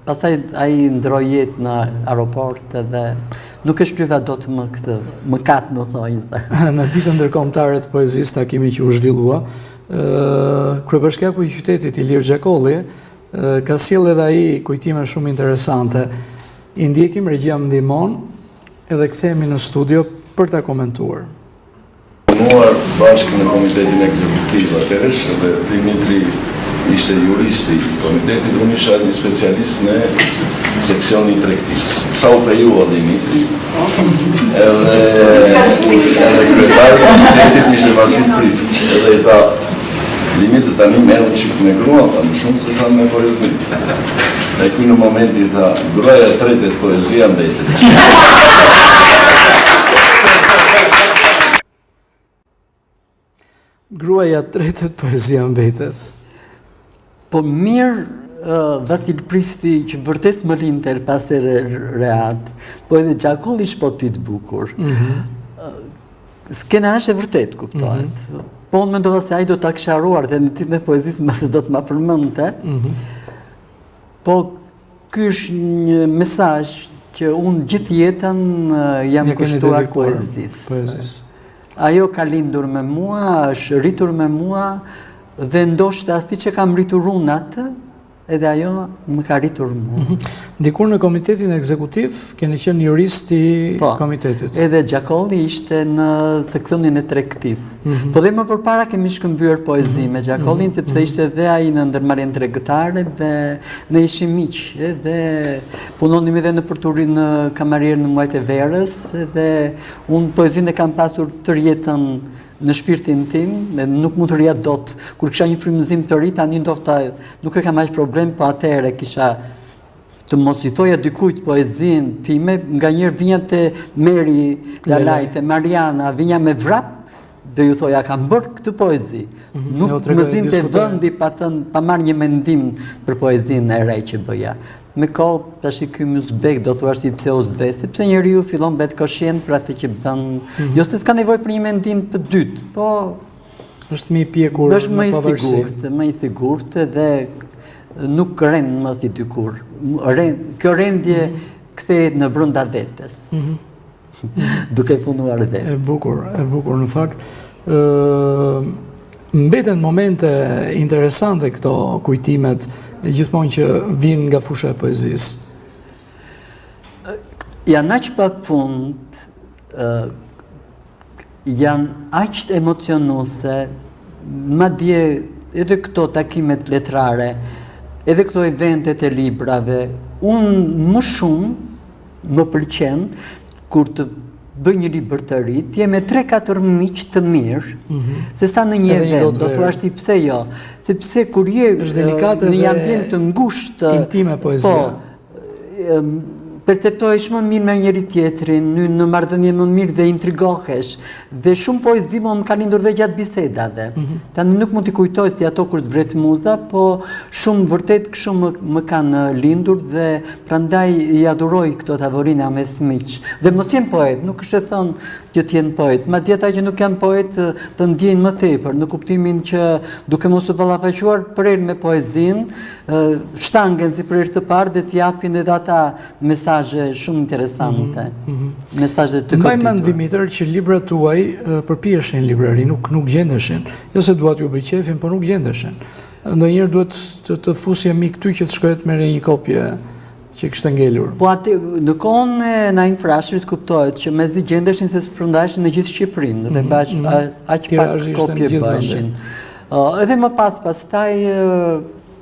B: pastaj ai ndroi jetë në aeroport edhe nuk e shtyva dot më këtë, më katë më thonjë.
A: Në ditën ndërkombëtare të poezisë, takimi që u zhvillua, kryebashkiaku i qytetit Ilir Xhakolli ka sjell edhe ai kujtime shumë interesante. I ndjekim, regjia më ndihmon, edhe kthehemi në studio për ta komentuar.
C: Punuar bashkë në komitetin ekzekutiv atëherësh dhe Dimitri ishte juristi i komitetit, unë isha një specialist në seksionin tregtisë. Sa u fejua Dimitri, edhe kryetari i komitetit ishte Vasil Prifiq, edhe i tha, Dimitri tani merr një çift me grua, tha më shumë se sa me poezi. Dhe ky në momenti tha, gruaja e tretë poezia mbetet.
A: Gruaja tretë poezia mbetet.
B: Po mirë Vasil Prifti që vërtet më lindër pas e reat, po edhe Gjakolli shpotit bukur. Skena është e vërtet, kuptohet. Po unë mendova se ai do ta ksharuar dhe në ditën e poezisë mbas do të ma përmendte. Po ky është një mesazh që unë gjithë jetën jam kushtuar poezisë. Ajo ka lindur me mua, është rritur me mua dhe ndoshta si që kam rritur unë atë, edhe ajo më ka rritur mua.
A: Dikur në komitetin ekzekutiv, keni qenë jurist i komitetit.
B: Edhe Gjakolli ishte në seksionin e tregtisë. Po dhe më përpara kemi shkëmbyer poezi me Gjakollin, sepse ishte dhe ai në ndërmarrjen tregtare dhe ne ishim miq, edhe punonim edhe në përturin në kamarier në muajt e verës, edhe unë poezinë e kam pasur tërë jetën në shpirtin tim, nuk mund të rria dot. Kur kisha një frymëzim të ri, tani ndofta nuk e kam aq problem, po atëherë kisha të mos i thoja dikujt poezinë time, nganjëherë vinja te Meri Lalaj, te Mariana, vinja me vrap dhe ju thoja kam bërë këtë poezi. Nuk më zinte vendi pa marrë një mendim për poezinë e re që bëja. Me kohë, tash ky Uzbek do thua është i pse Uzbek, sepse njeriu fillon bet koshient për atë që bën. Jo se s'ka nevojë për një mendim të dytë, po
A: është më i pjekur,
B: më i sigurt dhe nuk rend më si dikur. Kjo rendje kthehet në brenda vetes. Duke punuar dhe.
A: E bukur në fakt. Mbeten momente interesante këto kujtimet gjithmonë që vinë nga fusha e poezisë.
B: Janë aq pafund, janë aq emocionuese, madje edhe këto takimet letrare, edhe këto eventet e librave, unë më shumë më pëlqen kur të bëj një libër të ri, t'je me 3-4 miq të mirë, se sa në një event, do t'u ashti pse jo, sepse kur je në një ambient të ngushtë,
A: intime poezia.
B: Perceptohesh më mirë me njëri tjetrin, në marrëdhënie më mirë dhe intrigohesh. Dhe shumë poezi më ka lindur dhe gjatë bisedave. Tani nuk mund t'i kujtoj si ato kur të bret muza, po shumë vërtet kështu më kanë lindur dhe prandaj i adhuroj këto tavorina mes miq. Dhe mos jem poet, nuk është e thonë që t'jen poet. Madje ata që nuk janë poet të ndjejnë më tepër, në kuptimin që duke mos u ballafaquar përherë me poezinë, shtangen si për herë të parë dhe t'japin edhe ata mesazhe shumë interesante. Mesazhe të
A: goditura. Mbaj mend Dimitër që librat tuaj përpijeshin në librari, nuk gjendeshin. Jo se duat ju bëj qefin, por nuk gjendeshin. Ndonjëherë duhet të fusje mik ty që të shkojë të merrë një kopje që kishte ngelur.
B: Po atë në kohën e Naim Frashërit kuptohet që mezi gjendeshin se përndaheshin në gjithë Shqipërinë dhe aq pak kopje bëheshin. Edhe më pastaj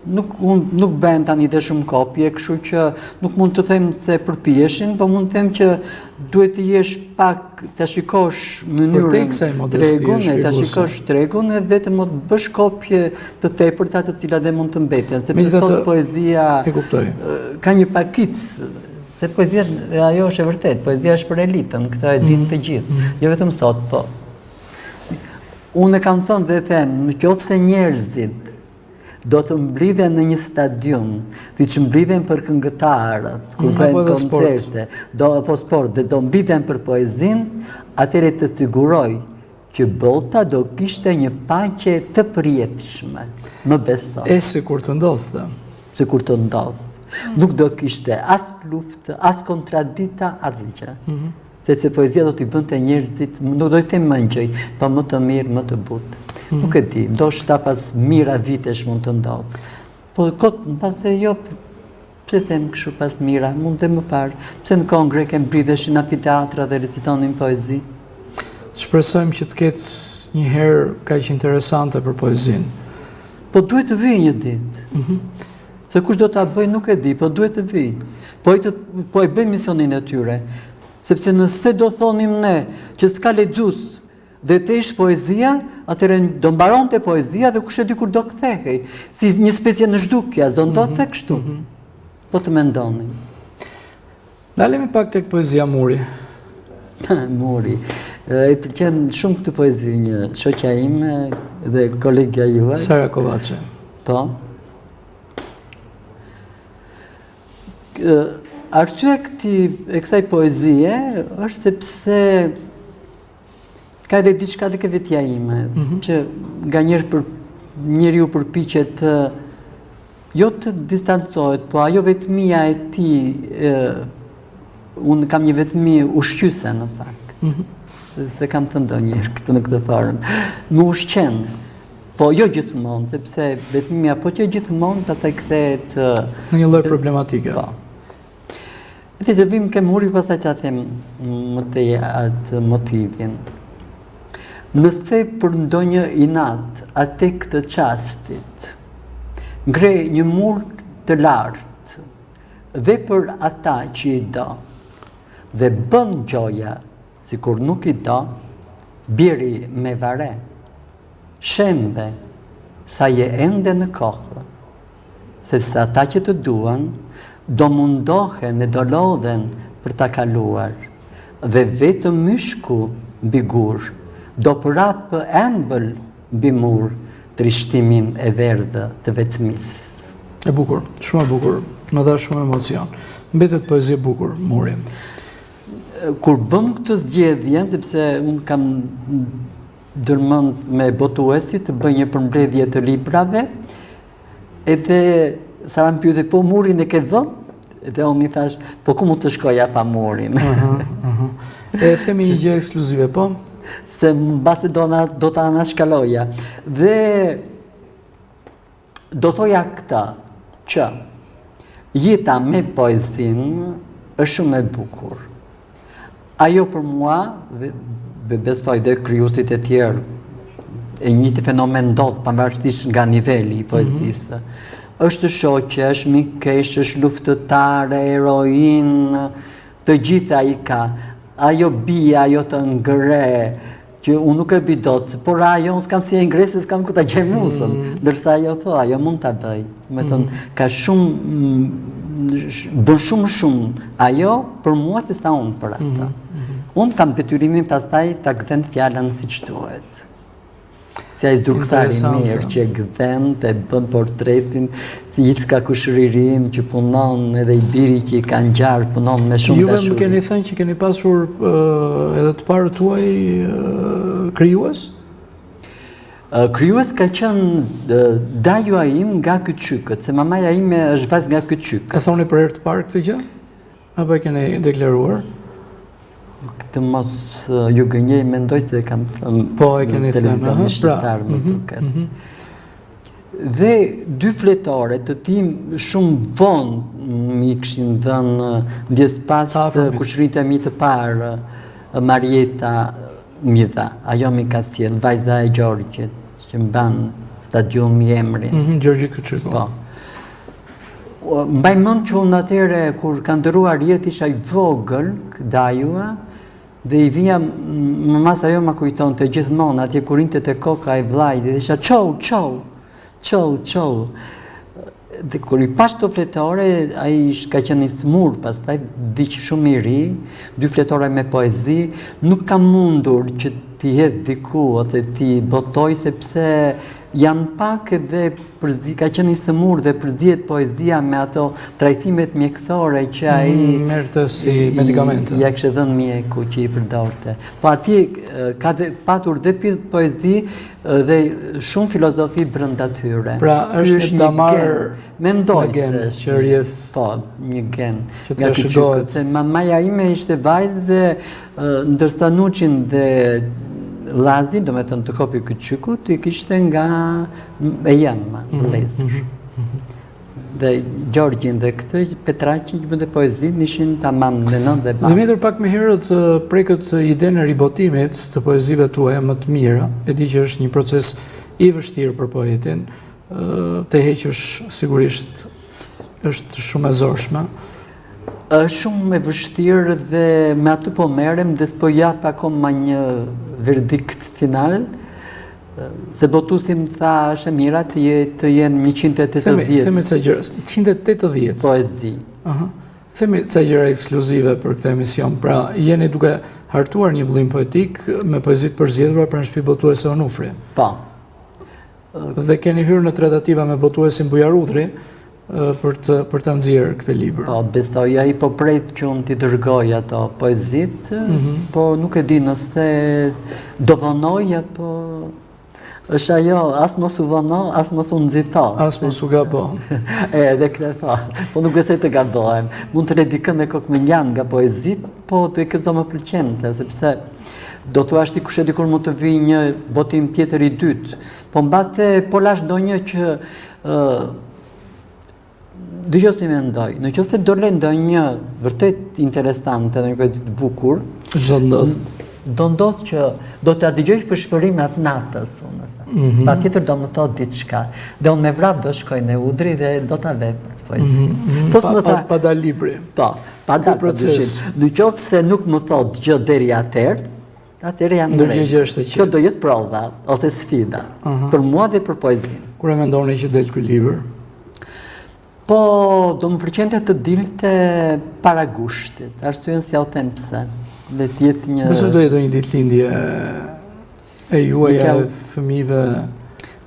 B: nuk bën tani dhe shumë kopje, kështu që nuk mund të them se përpijeshin, po mund të them që duhet të jesh pak të shikosh mënyrën tregun, të shikosh tregun edhe të mos bësh kopje të tepërta të cilat dhe mund të mbeten, sepse sot poezia ka një pakicë, se poezia ajo është e vërtet, poezia është për elitën, këtë e dinë të gjithë, jo vetëm sot, po. Unë e kam thënë dhe them, nëse njerëzit do të mblidhen në një stadium, siç mblidhen për këngëtarët, kur bëjnë koncerte, apo sport, dhe do mblidhen për poezinë, atëherë të siguroj që bota do kishte një paqe të përjetshme. Më beso.
A: Sikur të ndodhte.
B: Sikur të ndodhte. Nuk do kishte as luftë, as kontradita, asgjë. Sepse poezia do t'i bënte njerëzit, nuk do të mëngjej, pa më të mirë, më të butë. Nuk e di, ndoshta pas mira vitesh mund të ndodhë. Po kotë, në pasë jo, pse them kështu pas mira, mund të më parë, pse në kohën greke mbridheshin amfiteatra dhe recitonin poezi?
A: Shpresojmë që të ketë një herë kaq interesante për poezinë.
B: Po duhet të vijë një ditë. Se kush do ta bëj nuk e di, po duhet të vijë. Po e bëjmë misionin e tyre, sepse nëse do thonim ne që s'ka lexues dhe të ishte poezia, atëherë do mbaronte poezia dhe kush e di kur do kthehej, si një specie në zhdukja, do ndodhte kështu. Po të mendonin.
A: Dalemi pak tek poezia Muri.
B: Muri. I pëlqen shumë këtë poezi një shoqja ime dhe kolegja juaj.
A: Sara Kovaçe.
B: Po. Arsye e kësaj poezie është sepse ka edhe diçka tek vetja ime, që nganjëherë njeriu përpiqet të jo të distancohet, po ajo vetmia e tij, unë kam një vetmi ushqyese në fakt. Se kam thënë ndonjëherë këtë në këtë farë. Më ushqen, po jo gjithmonë, sepse vetmia po që gjithmonë pastaj kthehet
A: në një lloj problematike.
B: Po. Dhe të vim ke Muri, pastaj ta them më tej atë motivin. Nëse për ndonjë inat atë këtë çastit ngre një mur të lartë dhe për ata që i do dhe bën gjoja si kur nuk i do, biri me vare, shembe sa je ende në kohë, sepse ata që të duan do mundohen e do lodhen për ta kaluar, dhe vetëm myshku mbi gur, do prapë embël mbi mur, trishtimin e verdhë të vetmisë.
A: E bukur, shumë e bukur, më dha shumë emocion. Mbetet poezi e bukur, Muri.
B: Kur bëm këtë zgjedhje, sepse unë kam dërmend me botuesi të bëj një përmbledhje të librave, edhe Sara më pyeti, po Murin e ke dhënë? Dhe unë i thash, po ku mund të shkoja pa Murin?
A: E themi një gjë ekskluzive, po?
B: Se mbasi do ta anashkaloja. Dhe do thoja këta, që jeta me poezin është shumë e bukur. Ajo për mua, dhe besoj dhe krijuesit e tjerë, e njëjti fenomen ndodh pavarësisht nga niveli i poezisë. Është shoqe, është mikesh, është luftëtare, heroin, të gjitha i ka. Ajo bia, ajo të ngre, që unë nuk e bi dot, por ajo unë s'kam si e ngre, se s'kam ku ta gjej musën, ndërsa ajo po, ajo mund ta bëj. Me thënë, ka bën shumë ajo për mua se sa unë për atë. Unë kam detyrimin pastaj ta gdhen fjalën siç duhet. Si ai durktari mirë që gdhen të bën portretin si Icka Kushëririm që punon, edhe i biri që i ka ngjarë punon me shumë dashuri.
A: Juve më keni thënë që keni pasur edhe të parë tuaj krijues?
B: Krijues ka qenë dajua im nga Kyçykët, se mamaja ime është vajzë nga Kyçykët.
A: E thoni për herë të parë këtë gjë? Apo e keni deklaruar?
B: Këtë mos ju gënjej, mendoj se kam thënë
A: në
B: televizionin shqiptar më duket. Dhe dy fletore të tim shumë vonë mi kishin dhënë ndjes pas të kushërinjtë e mi të parë, Marieta mi dha, ajo mi ka sjell, vajza e Gjorgjit, që mban stadiumi emrin.
A: Gjorgji Kyçyku.
B: Po. Mbaj mend që unë atëherë kur ka ndëruar jetë isha i vogël, dajua, dhe i vija, mamasa jo ma kujton të gjithmonë, atje kur rinte te koka e vllajt, dhe isha qou. Dhe kur i pash të fletore, ai ka qenë i smur, pastaj diq shumë i ri, dy fletore me poezi, nuk kam mundur që t'i hedh diku ose t'i botoj, sepse janë pak edhe ka qenë i smur dhe përzihet poezia me ato trajtimet mjekësore që ai
A: merrte si medikamente.
B: Ja kishte dhënë mjeku që i përdorte. Po atje ka patur dhe poezi dhe shumë filozofi brenda tyre.
A: Pra është ta marr
B: mendoj
A: që rrjedh,
B: po, një gen nga Kyçykët. Mamaja ime ishte vajzë dhe ndërsa Nuçin dhe Lazi, do me thënë të kopi Kyçykut, i kishte nga e jemë, vëllezër. dhe Gjorgjin dhe këtë Petraqi që bënte poezi nishin tamam në nën dhe ba.
A: Dimitër, pak më herët prej këtë idenë e ribotimit të poezive tuaja më të mira, e di që është një proces i vështirë për poetin, të heqësh sigurisht është shumë e zorshme.
B: Është shumë e vështirë dhe me atë po merrem dhe s'po jap akoma një verdikt final, se botusim tha është e mira të jenë 180.
A: Themi ca gjëra, 180
B: poezi.
A: Themi ca gjëra ekskluzive për këtë emision. Pra, jeni duke hartuar një vëllim poetik me poezit përzgjedhura pranë shtëpi botuese Onufri.
B: Po.
A: Dhe keni hyrë në tratativa me botuesin Bujar Udhri për të nxjerrë këtë libër.
B: Po, besoj, ai po pret që unë t'i dërgoj ato poezit, po nuk e di nëse do vonoj apo është ajo, as mos u vono, as mos u nxito.
A: As mos u gabo.
B: Edhe këtë po nuk besoj të gabohem. Mund të redikëm me Kokmelian nga poezit, po të këtë do më pëlqente, sepse do thua ti kush e di kur mund të vijë një botim tjetër i dytë. Po mbate po lash ndonjë që dëgjoj si mendoj. Në qoftë se do lë ndonjë vërtet interesante, ndonjë poezi të bukur, do ndodh që do ta dëgjoj për shpërimin atë natës, unë sa. Patjetër do më thot diçka. Dhe unë me vrap do shkoj në Udhri dhe do ta vë atë poezi.
A: Pa dal libri.
B: Po, pa dal proces. Në qoftë se nuk më thot gjë deri atëherë, atëherë jam ndërgjegje. Kjo do jetë prova ose sfida për mua dhe për poezinë.
A: Kur e mendoni që del ky libër?
B: Po, do më pëlqente të dilte para gushtit. Arsyën si ja u them pse. Dhe të jetë një...
A: Nëse do jetë një ditëlindje e juaja e fëmijëve...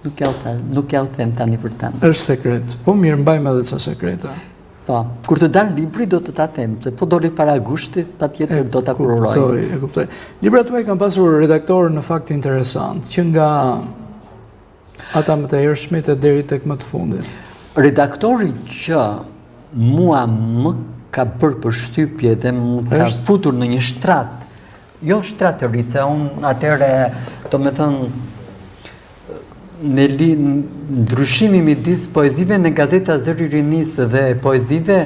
B: Nuk ja u them tani për tani.
A: Është sekret. Po mirë, mbajmë edhe ca sekreta.
B: Po, kur të dal libri do të ta them, se po doli para gushtit, patjetër do ta kuroroj.
A: E kuptoj. Librat tuaj kanë pasur redaktor në fakt interesant, që nga ata më të hershmit e deri tek më të fundit.
B: Redaktori që mua më ka bërë përshtypje dhe më ka futur në një shtrat, jo shtratëri, se unë atëre, do me thënë, në ndryshimi midis poezive në Gazeta Zëri i Rinisë dhe poezive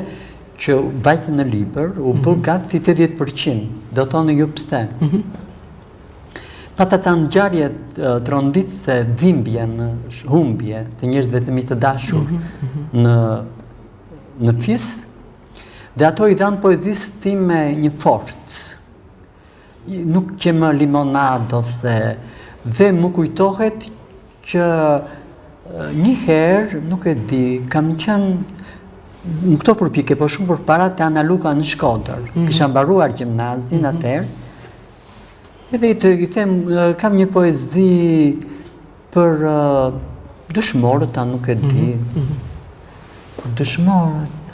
B: që vajtë në libër, u bë gati 80%, do thonë ju pse. Pata ta ngjarje tronditëse, dhimbje, në humbje të njerëzve të mi të dashur në fis, dhe ato i dhanë poezisë time një forcë. Nuk që më limonad ose dhe më kujtohet që një herë, nuk e di, kam qenë në këto përpike, po shumë për para të Ana Luka në Shkodër. Kisha mbaruar gjimnazin atëherë, edhe i them, kam një poezi për dëshmorët, nuk e di. Për dëshmorët,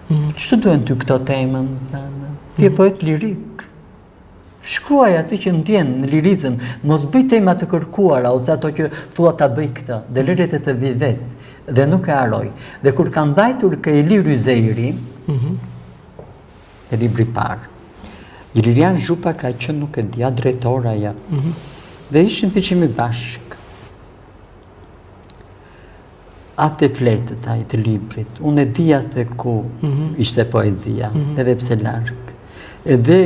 B: që të duen ty këto temën? Je poet lirik. Shkruaj atë që ndjen në lirizëm, mos bëj tema të kërkuara, ose ato që thua ta bëj këtë, dhe lëret e të vi vetë, dhe nuk e haroj. Dhe kur kanë mbajtur ka Ilir Yzeiri, e libri parë, Ilirian Zhupa ka qenë nuk e dia drejtora ja. Dhe ishim të qimi bashk. Atë fletët ai të librit. Unë e dija se ku ishte poezia, edhe pse larg. Edhe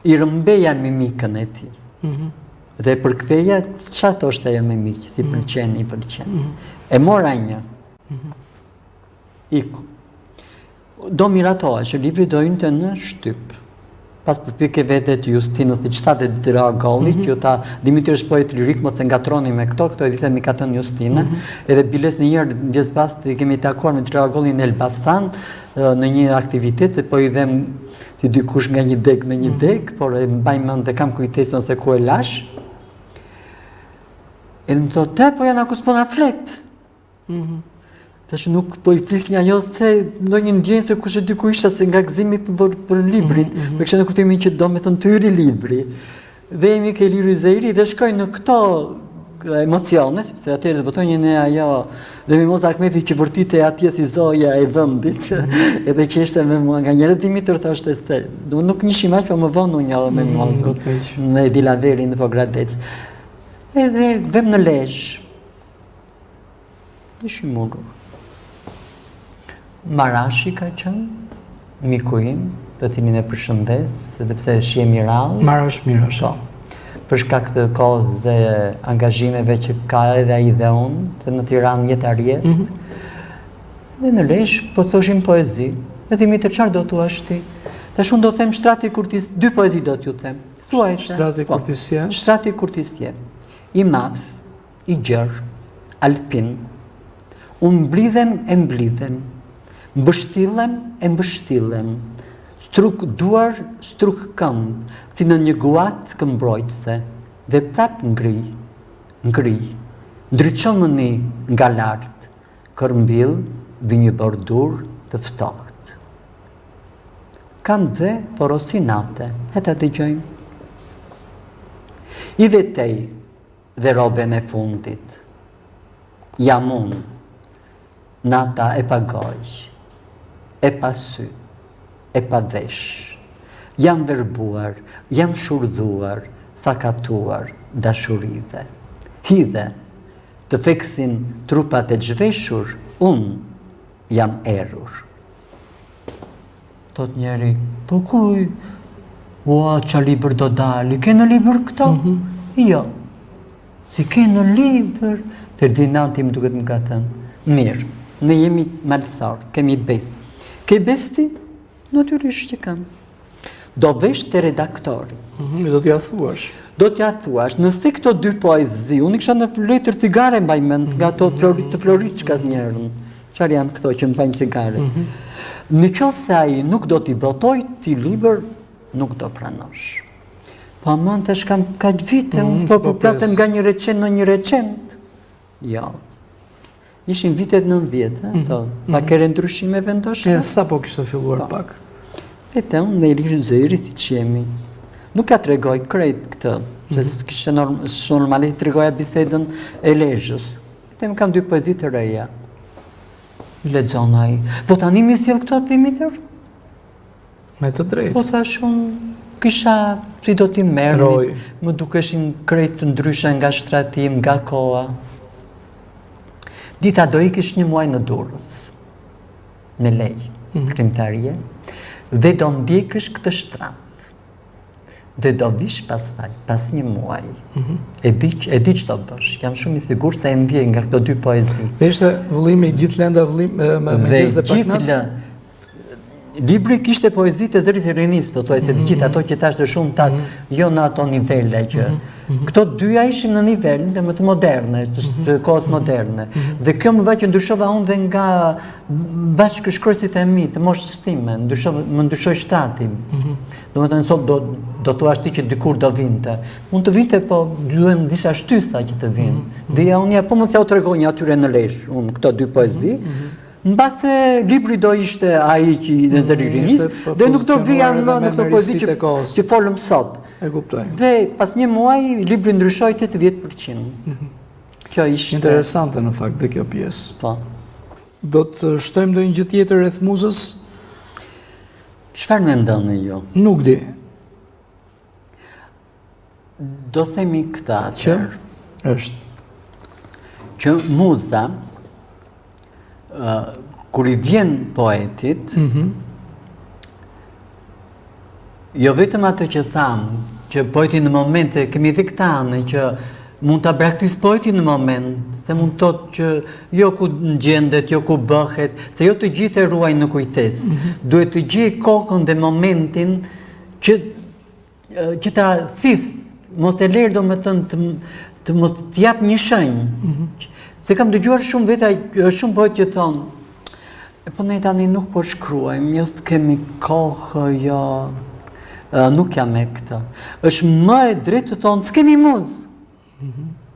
B: i rëmbeja mimikën e tij. Dhe përktheja çfarë është ajo mimik, si pëlqen, i pëlqen. E mora një. Iku. Do miratoha që libri do hynte në shtyp. Pas përpjekjeve të Justinës, i çtate Dragolli, që ta Dimitri është poet lirik, mos e ngatroni me këto e disa mi ka thënë Justina, edhe biles një herë ndjes pas të kemi takuar me Dragollin në Elbasan në një aktivitet, se po i dhem si dikush nga një deg në një deg, por e mbaj mend dhe kam kujtesën se ku e lash. Edhe më thotë, po janë akus po na flet. Tash nuk po i flisni ajo se ndonjë ndjenjë se kush e di ku isha, se nga gëzimi për librin, me kështu në kuptimin që do me thënë të hyri libri. Dhe jemi ke Ilir Yzeiri dhe shkoj në këto emocione, sepse atëherë do botonjë ne ajo dhe Mimoza Ahmeti që vërtet e atje si zoja e vendit, edhe që ishte me mua nga njëre Dimitër thoshte se nuk njihim aq, po më vonë unë njohëm me Mimozën në Dilaverin në Pogradec. Edhe vëm në Lezhë. Ishi murur. Marashi ka qenë, miku im, do t'imin e përshëndes, sepse është jemi rallë.
A: Marash Mirash.
B: Për shkak të kohës dhe angazhimeve që ka edhe ai dhe unë, se në Tiranë jetar jetë. Dhe në Lesh po thoshim poezi. Dhe Dimitër, çfarë do t'u ti? Tash unë do them Shtrati i Kurtisë, 2 poezi do t'ju them. Thuajte.
A: Shtrati i Kurtisë.
B: Shtrati i Kurtisë. I madh, i gjerë, alpin. Unë mblidhem, mbështillem e mbështillem. Struk duar, struk këmbë, si në një guatë këmbrojtëse, dhe prap ngri, ndryqomëni nga lartë, kërmbil bë një bordur të ftoht. Kam dhe porosinate, heta të gjojmë. I dhe tej dhe roben e fundit, jam unë, nata e pagoj, e pasy, e pa vesh. Jam verbuar, jam shurdhuar, sakatuar dashurive. Hidhe, të feksin trupat e zhveshur, unë jam errur. Thot njeri, po kuj? Ua, qa libër do dali, ke në libër këto? Jo, si ke në libër? Ferdinandi më duket më ka thënë, mirë, ne jemi malësar, kemi bes. Ke besti? Natyrisht që kam. Do vesh të redaktori.
A: Do t'ja thuash.
B: Do t'ja thuash, nëse këto 2 poezi, unë i kisha në letër cigare mbaj mend, nga to të Floriçkas njerën. Çfarë janë këto që mbajnë cigare? Në qoftë se ai nuk do t'i botoj ti libër, nuk do pranosh. Po aman tash kam kaq vite, unë po përplatem nga një recent në një recent. Jo. Ishin vitet 90, ato. Pa kere ndryshime vendoshme?
A: Sa po kishte filluar pak?
B: Vete, unë me Ilir Zëri si që jemi. Nuk ka të regoj krejt këtë, që kishte normalisht të regoja bisedën e Lezhës. Vete, më kam 2 poezi të reja. Lexon ai. Po tani mi sjell këto Dimitër?
A: Me të drejtë.
B: Po thash unë kisha si do t'i merrni, më dukeshin krejt të ndryshe nga shtratim, nga koha. Dita do ikish 1 muaj në Durrës, në lej, krimtarie, dhe do ndjekësh këtë shtrat, dhe do vish pastaj, pas 1 muaj. E di që do bësh, jam shumë i sigur se e ndjej nga këto 2 poezi.
A: Dhe ishte vëllimi, gjithë lenda vëllim me gjithë dhe paknat?
B: Libri kishte poezit e Zërit Rinis, po se të gjithë ato që tash të shumë tatë, jo në ato nivele që... Këto 2 ishin në nivelin dhe më të moderne, të kohës moderne. Dhe kjo më bëj që ndryshova unë dhe nga bashkëshkruesit e mi, të moshës time, më ndryshoj shtatin. Do më të nësot do të ashti që dikur do vinte. Unë të vinte, po duhen disa shtysa që të vinë. Dhe unë po më të ja u tregoj një atyre në Lesh, unë këto 2 poezi, në base libri do ishte aji që në Zëri Rinis, dhe nuk do vija në këto poezi që folëm sot.
A: E kuptoj.
B: Dhe pas 1 muaj, libri ndryshoj 80%. Kjo ishte...
A: Interesante në fakt dhe kjo pjesë.
B: Po.
A: Do të shtojmë do një gjë tjetër rreth muzës?
B: Çfarë mendoni ju?
A: Nuk di.
B: Do themi këta atër.
A: Që është?
B: Që muza, kur i vjen poetit, jo vetëm atë që thamë, që poeti në momente, kemi dhe këta anë, që mund të braktis poeti në moment, se mund të thotë që jo ku në gjendet, jo ku bëhet, se jo të gjithë e ruaj në kujtes. Duhet të gjej kohën dhe momentin që ta thith, mos e lerë do me të mos t'jap një shenjë. Se kam dëgjuar shumë veta, shumë poet që thonë, po ne tani nuk po shkruajmë, jo s'kemi kohë, jo, nuk jam e këta. Është më e drejtë të thonë, s'kemi muzë,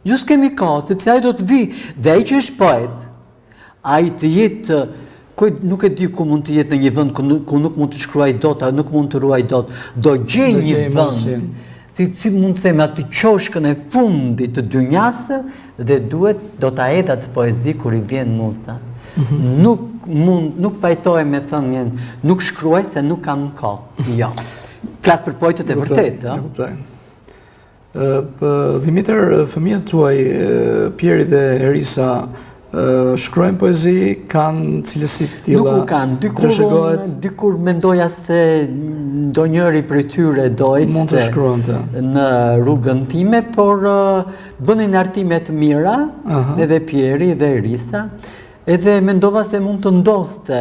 B: jo s'kemi kohë, sepse ai do të vi, dhe ai që është poet, ai të jetë, nuk e di ku mund të jetë në një vend ku nuk mund të shkruaj dot, nuk mund të ruaj dot, do gjej një vend, si mund të themi aty qoshkën e fundit të dynjasë dhe do ta hedh atë poezi kur i vjen muza. Nuk pajtohem me thënien, nuk shkruaj se nuk kam kohë. Jo. Flas për poetët e vërtetë,
A: ëh. Dimitër, fëmijët tuaj, Pieri dhe Erisa, shkruajnë poezi, kanë cilësi të tilla.
B: Nuk u kanë. Dikur mendoja se ndonjëri prej tyre do
A: mund të shkruante
B: në rrugën time, por bënin artime të mira, edhe Pieri dhe Erisa, edhe mendova se mund të ndoste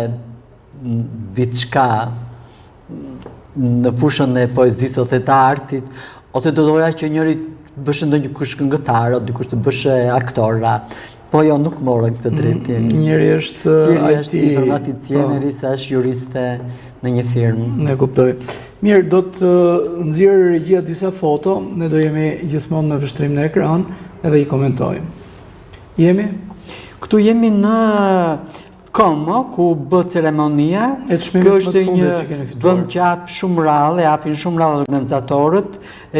B: diçka në fushën e poezisë ose të artit, ose do doja që njëri bëshë ndonjë këngëtar, o dikush të bëshë aktora, po jo nuk morën këtë drejtim.
A: Njëri është
B: Pieri është informaticien, Erisa është juriste në një firmë.
A: Ne kuptoj. Mirë, do të nxjerr regjia disa foto, ne do jemi gjithmonë në vështrim në ekran, edhe i komentojmë. Jemi?
B: Këtu jemi në Como, ku bë ceremonia. Kjo është një vend qap shumë rrallë, japin shumë rrallë organizatorët,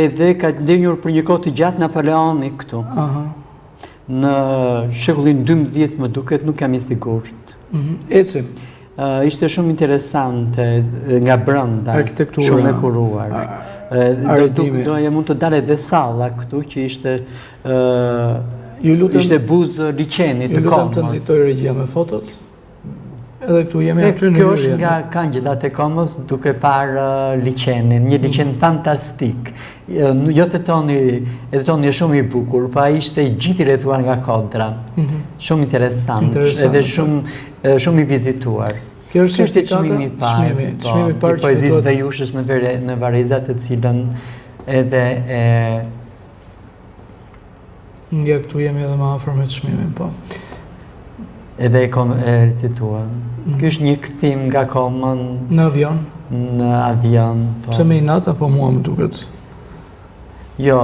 B: edhe ka ndenjur për një kohë të gjatë Napoleoni këtu. Në shekullin 12 më duket, nuk jam i sigurt.
A: Ecim.
B: Ishte shumë interesante nga brenda,
A: arkitektura,
B: shumë e kuruar. Doja mund të dalë edhe salla këtu që ishte buzë liçeni të Komos.
A: Ju lutem të nxitoj regjia me fotot. Edhe këtu jemi aty në
B: Kjo është nga Kangjellat e Komos, duke parë liçenin, një liçen fantastik. Jo të toni është shumë i bukur, pa ishte gjithë i rrethuar nga kodra. Shumë interesant, edhe shumë i vizituar.
A: Kjo është
B: çmimi i parë, i poezisë dhe jushës në Vareza, të cilën edhe
A: nga këtu jemi edhe më afër me çmimin, po.
B: Edhe e recituam. Kjo është një kthim nga Komën
A: në avion.
B: Në avion, po.
A: Pse me inat apo mua më duket?
B: Jo,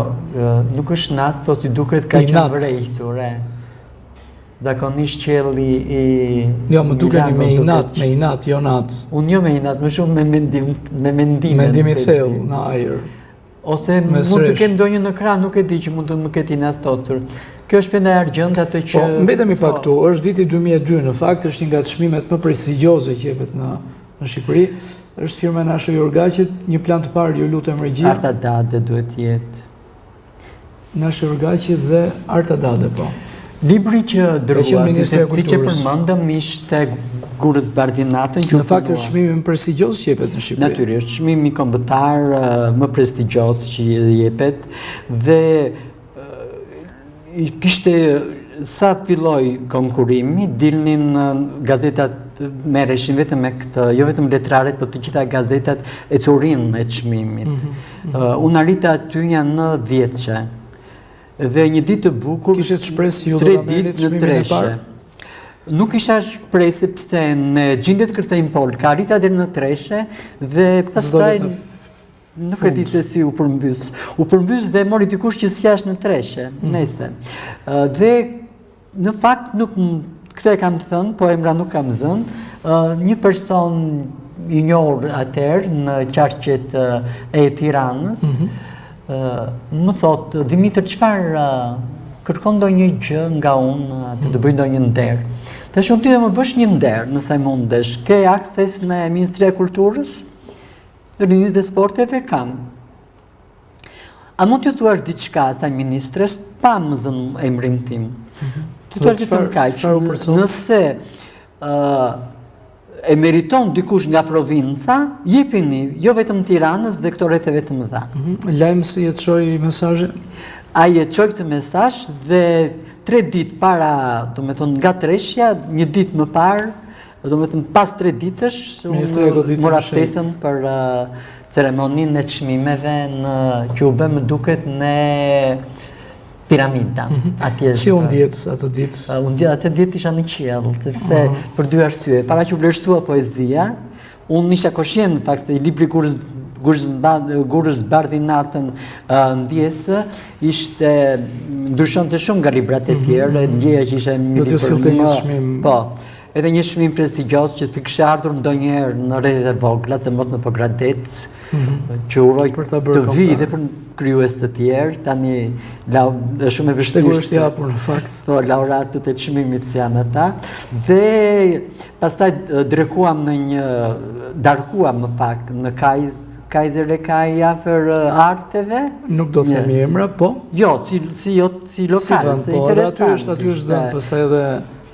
B: nuk është nat, po si duket ka qenë vrejtur, Zakonisht qelli i...
A: Jo, më duket me inat, jo nat.
B: Unë jo me inat, më shumë me mendimin.
A: Mendimi thellë në ajër.
B: Ose mund të kem ndonjë në krah, nuk e di që mund të më ketë inatotur. Kjo është penda e argjend atë që...
A: Po, mbetemi pak këtu, është viti 2002, në fakt është një nga çmimet më prestigjioze që jepet në Shqipëri. Është firma e Nasho Jorgaqit, një plan të parë, ju lutem regjia.
B: Arta Dade duhet jetë.
A: Nasho Jorgaqit dhe Arta Dade, po.
B: Libri që dërguat, ti që përmendëm, ishte Gurës Bardhinatën.
A: Në fakt është çmimi më prestigjos që jepet në Shqipëri.
B: Natyrisht, është çmimi kombëtar më prestigjos që jepet, dhe kishte, sa filloi konkurrimi, dilnin gazetat, merreshin vetëm me këtë, jo vetëm letrarët, por të gjitha gazetat e Turin e çmimit. Unë arrita aty në 10-çe. Dhe një ditë të bukur, 3 ditë në Treshe. Nuk isha shpresë sepse në gjindet kërcejnë pol, ka arrita deri në Treshe dhe pastaj nuk e di se si u përmbys. U përmbys dhe mori dikush që s'jash në Treshe, nese. Dhe në fakt nuk këse kam thënë, po emra nuk kam zënë, një person i njohur atëherë në qarqet e Tiranës, më thotë, Dimitër, çfarë kërkon ndonjë gjë nga unë, të bëj ndonjë nder. Tash unë ty dhe më bësh një nder, nëse mundesh. Ke akses në Ministria e Kulturës? Rinisë dhe Sporteve kam. A mund t'ju thuash diçka sa ministres, pa më zënë emrin tim. T'ju thuash gjithë më kaq. Nëse e meriton dikush nga provinca, jepini, jo vetëm Tiranës dhe këto rreteve të mëdha.
A: Lajmë se jetë çoj mesazhe?
B: A jetë çoj këtë mesazh dhe 3 ditë para, do me thonë nga Treshja, një ditë më parë, do me thënë pas 3 ditësh, unë mora ftesën për ceremoninë e çmimeve që u bë më duket në Piramida.
A: Si unë djetë atë ditë?
B: Unë atë ditë isha në qiell, sepse për 2 arsye. Para që u vlerësua poezia, unë isha koshien në fakt se i libri Gurës Bardhinatën ndjesë, ishte ndryshonte shumë nga librat e tjerë, ndjeja që ishte
A: do t'ju sillte një çmim.
B: Po. Edhe një çmim prestigjos që të kishte ardhur ndonjëherë në rrethet e vogla, të mos në Pogradec, që uroj të vi dhe për krijues të tjerë, tani është shumë e vështirë.
A: Është japur në fakt.
B: Po, laureatët e çmimit janë ata. Dhe pastaj darkuam në fakt në Kaiser e Kai afër arteve.
A: Nuk do të themi emra, po.
B: Jo, si lokal, se interesant.
A: Aty është dhënë pastaj edhe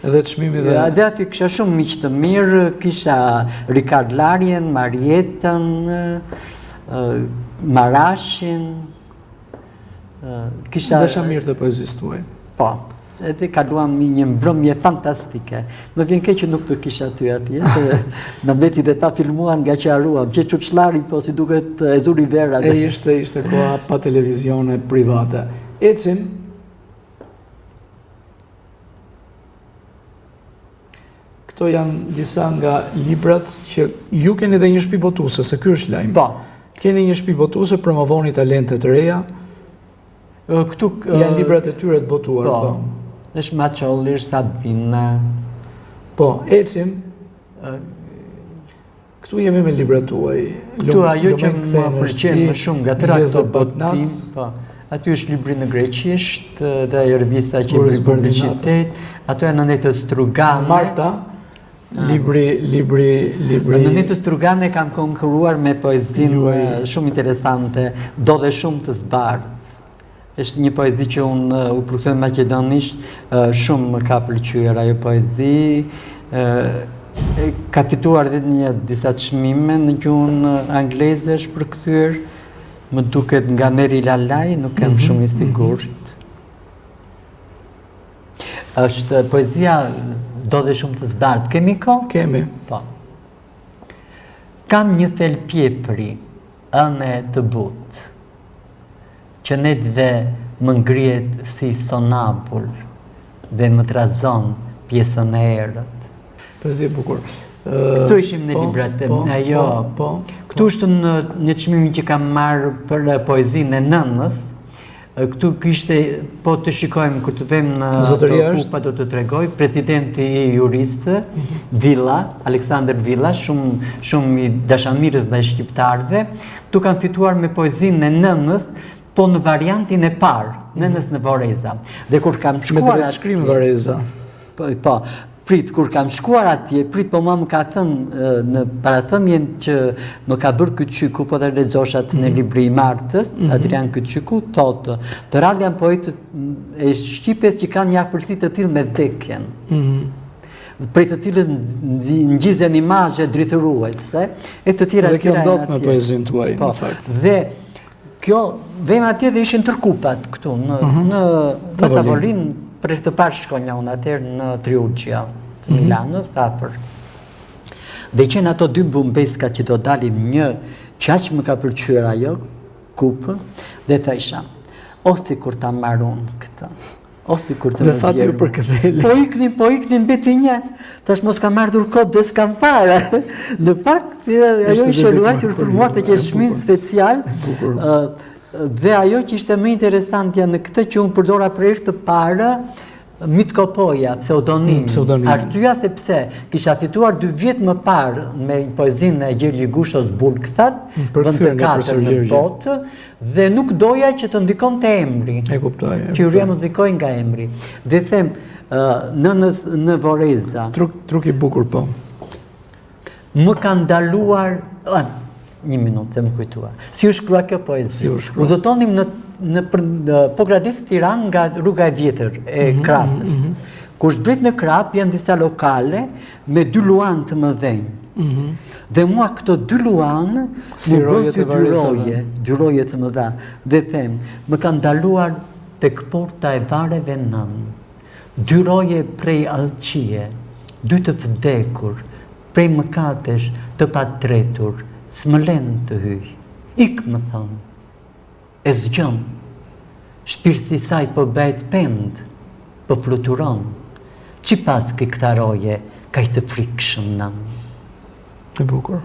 A: Edhe çmimi dhe...
B: Edhe aty kisha shumë miq të mirë, kisha Rikard Larjen, Marietën, Marashin, kisha...
A: Desha mirë të poezisë tuaj.
B: Po, edhe kaluam një mbrëmje fantastike. Më vjen keq që nuk të kisha aty atje, në mbeti dhe ta filmuan nga që haruam, që çuçllari po si duket e zuri vera.
A: E ishte koha pa televizione private. Ecim. Këto janë disa nga librat që ju keni dhe një shtëpi botuese, se ky është lajm.
B: Po.
A: Keni një shtëpi botuese, promovoni talente të reja.
B: Këtu
A: janë librat e tyre të botuar.
B: Po. Është Maçollir, Sabina.
A: Po, ecim. Këtu jemi me librat tuaj.
B: Këtu ajo që më pëlqen më shumë nga tëra këto botim, po. Aty është libri në greqisht, dhe ajo revista që bëri publicitet. Ato janë Nënetës Strugane.
A: Marta. Libri...
B: Nënetës Strugane kam konkuruar me poezinë shumë interesante, do dhe shumë të zbardhë. Është një poezi që unë u përkthen maqedonisht, shumë më ka pëlqyer ajo poezi. Ka fituar edhe disa çmime në gjuhën angleze, është përkthyer, më duket nga Meri Lalaj, nuk jam shumë i sigurt. Është poezia do dhe shumë të zbardhë. Kemi kohë?
A: Kemi.
B: Po. Kam një thel pjepri, ëne të butë, që ne dhe më ngrihet si sonabull dhe më trazon pjesën e erët.
A: Poezi e bukur.
B: Këtu ishim në librat ajo. Këtu është një çmim që kam marrë për poezinë e nënës. Këtu kishte, po të shikojmë kur të vem në kupa do të tregoj, presidenti i juristë, Villa, Aleksandr Villa, shumë i dashamirës ndaj shqiptarëve, tu kanë fituar me poezinë e nënës, po në variantin e parë, Nënës në Vareza. Dhe kur kam shkuar
A: atje... Me shkrim Vareza.
B: Po, kur kam shkuar atje, po më ka thënë në parathënien që më ka bërë Kyçyku, po të lexoshat në libri i Martës, Adrian Kyçyku, thotë, të rrallë janë poetët e Shqipes që kanë një afërsi të tillë me vdekjen. Prej të cilët ngjizen imazhe dritëruese, e të tjera
A: dhe kjo ndodh me poezinë tuaj, në fakt.
B: Dhe kjo, vem atje dhe ishin tërkupat këtu, në tavolinë, për të parë shkonja unë atërë në Triurgia të Milanës, të afër. Dhe qenë ato dy bumbeska që do dalin një qaq më ka pëlqyer ajo kupë, dhe thësha, osi kur ta marrun këtë, osi kur të më vjerë.
A: Dhe fati ju përkëtheli.
B: Po iknin beti një, tash mos ka marrë kod dhe s'kam fare. Në fakt, ajo ishe ruajtur për mua të që shmim special, dhe ajo që ishte më interesantja në këtë që unë përdora për herë të parë Mitkopoja, pseudonim. Artya sepse kisha fituar 2 vjet më parë me poezinë e Gjergj Gushos Bulkthat, vend të 4 në botë, dhe nuk doja që të ndikonte emri.
A: E kuptoj.
B: Që uria më ndikoj nga emri. Dhe them, Nënës në Vareza.
A: Truk i bukur, po.
B: Më kanë ndaluar... Një minutë, se më kujtua. Si u shkrua kjo poezi? U dhëtonim në Pogradis Tiranë nga rruga e vjetër e Krapës. Kur shbrit në Krapë, janë disa lokale me 2 luan të mëdhenj. Dhe mua këto 2 luan më bëjnë të 2 roje të mëdha. Dhe them, më kanë ndaluar tek porta e vareve nën. 2 roje prej alqie, 2 të vdekur, prej mëkatesh të patretur, s'mëlen të hyj, ik më thonë, e zgjën, shpirti saj po bëhet pend, po fluturon, që pas këta roje, ka i të frikshëm nën.
A: E bukur,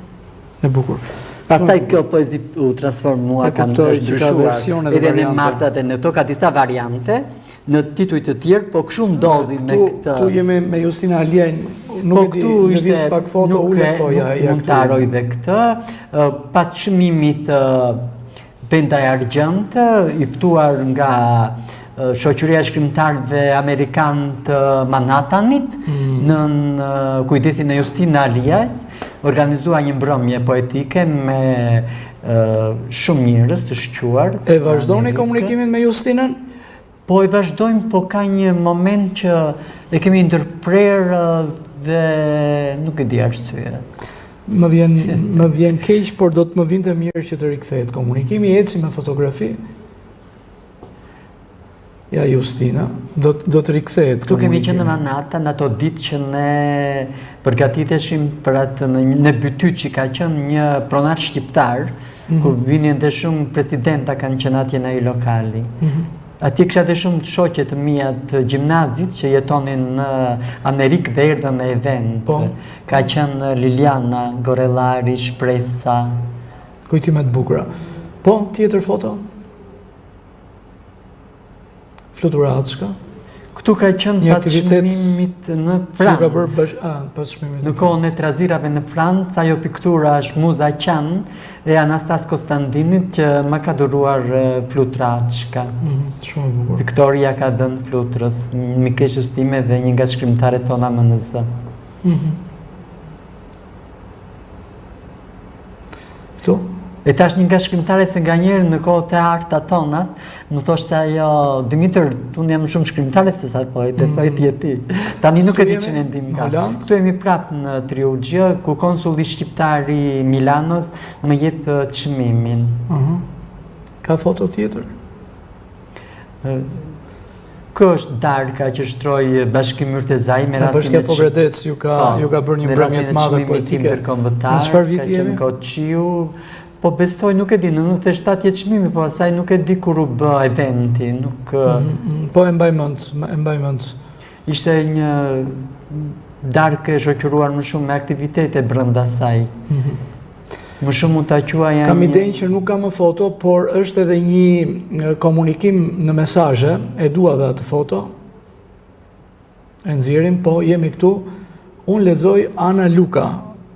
A: e bukur.
B: Pastaj kjo poezi u transformua, kanë ndryshuar, edhe në Martat e në to ka disa variante, në tituj të tjerë, po këshu ndodhi me këtë...
A: Tu jemi me Justina Aliaj, nuk e di në visë pak foto ullë, po ja
B: mund të aroj dhe këtë, pa të shëmimit Pendaj Argjëntë, i ftuar nga shoqëria e shkrimtarëve amerikan të Manhattanit, në kujdesin e Justina Aliaj, organizua një mbrëmje poetike me shumë njerëz të shquar.
A: E vazhdoni komunikimin me Justinën?
B: Po e vazhdojmë, po ka një moment që e kemi ndërprerë dhe nuk e di arsye.
A: Më vjen keq, por do të më vinte mirë që të rikthehet komunikimi, eci me fotografi. Ja, Justina, do të rikthehet.
B: Këtu kemi qenë në Manhattan, në ato ditë që ne përgatiteshim për atë në byty që ka qenë një pronar shqiptar, ku vinin dhe shumë presidenta kanë qenë atje në ai lokali. Atje kisha dhe shumë shoqe të mia të gjimnazit që jetonin në Amerikë dhe erdhën në event. Ka qenë Liliana Gorellari, Shpresa.
A: Kujtime të bukura. Po, tjetër foto? Fluturatshka.
B: Këtu ka qenë pas çmimit në Francë. Në kohën e trazirave në Francë, ajo piktura është Muza Qan e Anastas Konstantinit që ma ka dhuruar Fluturatshka.
A: Shumë e bukur.
B: Viktoria ka dhënë Fluturës, mikeshës time dhe një nga shkrimtarët tona MNZ.
A: Këtu?
B: E tash një nga shkrimtare se nga njerë në kohë të arta tonat, më thoshte ajo, Dimitër, unë jam shumë shkrimtare se sa poet, e poet jeti. Tani nuk e di që mendim ka. Këtu jemi prapë në Triugjë, ku konsulli shqiptari Milanos më jep çmimin.
A: Ka foto tjetër?
B: Kë është Darka që shtroj Bashkim Myrtezaj me rastin e
A: Bashkia Pogradec ju ka bërë një mbrëmje të madhe politike. Në çfarë viti jemi?
B: Ka Qiu, po besoj, nuk e di, në 97 jetë çmimi, po asaj nuk e di kur u bë eventi, nuk...
A: Po e mbaj mend.
B: Ishte një darkë e shoqëruar më shumë me aktivitete brenda saj. Më shumë mund ta quaja.
A: Kam idenë që nuk ka më foto, por është edhe një komunikim në mesazhe, e dua dhe atë foto. E nxjerrim, po jemi këtu. Unë lexoj Ana Luka,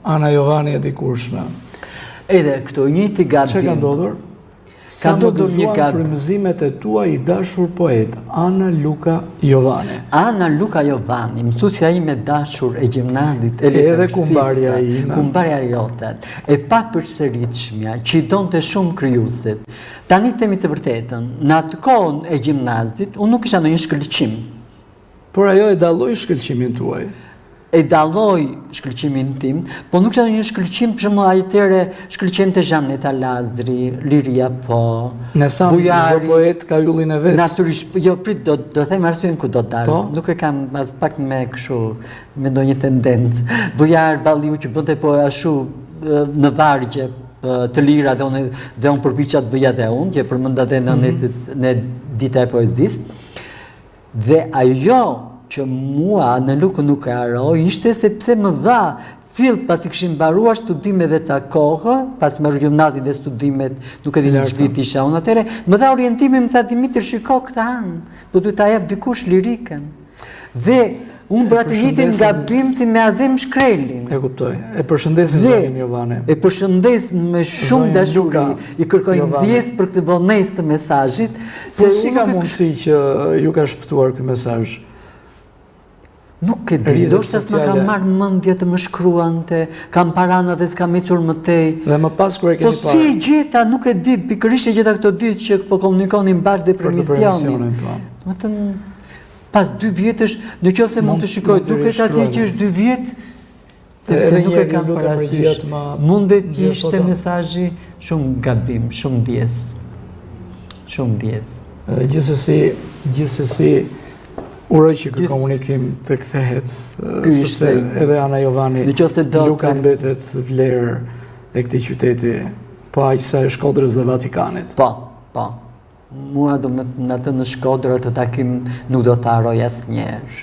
A: Ana Jovani e dikurshme.
B: Edhe këtu njëti gabim.
A: Çka ka ndodhur? Ka ndodhur një gabim. Frymëzimet e tua i dashur poet, Ana Luka Jovani.
B: Ana Luka Jovani, mësuesja ime dashur e gjimnazit,
A: edhe kumbarja ime.
B: Kumbarja jote. E papërsëritshmja, që i donte shumë krijuesit. Tani themi të vërtetën, në atë kohën e gjimnazit, unë nuk isha ndonjë shkëlqim.
A: Por ajo e dalloi shkëlqimin tuaj.
B: E dalloj shkëlqimin tim, po nuk ishte një shkëlqim për shembull atëre shkëlqente Zhaneta Lazri, Liria po.
A: Ne thamë çdo poet ka yllin e vet.
B: Natyrisht, jo prit do them arsyen ku do të dal. Nuk e kam as pak me kështu me ndonjë tendencë. Bujar Balliu që bënte po ashtu në vargje të lira dhe unë përpiqa të bëja dhe unë, që përmenda dhe në dita e poezisë. Dhe ajo që mua në Lukën nuk e harroj, ishte sepse më dha fill pasi kishim mbaruar studimet dhe ta kohë, pas mbaruar gjimnazin dhe studimet, nuk e di në vit isha unë atëre, më dha orientimin, më tha Dimitër shiko këtë anë, po duhet ta jap dikush lirikën. Dhe unë për atë njëjtin gabim si me Adhem Shkrelin.
A: E kuptoj. E përshëndesim zonin Jovane.
B: E përshëndes me shumë dashuri, i kërkoj ndjesë për këtë vonesë të mesazhit.
A: Po si ka mundësi që ju ka shpëtuar ky mesazh?
B: Nuk e di, ndoshta s'ma ka marrë mendje të më shkruante, kam parana dhe s'kam ecur më tej.
A: Dhe më pas kur e keni parë.
B: Po si gjeta, nuk e di, pikërisht e gjeta këto ditë që po komunikonin bashkë dhe për emisionin. Domethënë pas 2 vjetësh, nëse mund të shikoj, duket atje që është 2 vjet, sepse nuk e kam parasysh. Mundet që ishte mesazhi shumë gabim, shumë ndjes. Shumë ndjes.
A: Gjithsesi uroj që ky komunikim të kthehet, sepse edhe Ana Jovani Luka mbetet vlerë e këtij qyteti, po aq sa e Shkodrës dhe Vatikanit.
B: Po. Mua në atë në Shkodrë të takim nuk do të harroj asnjëherë.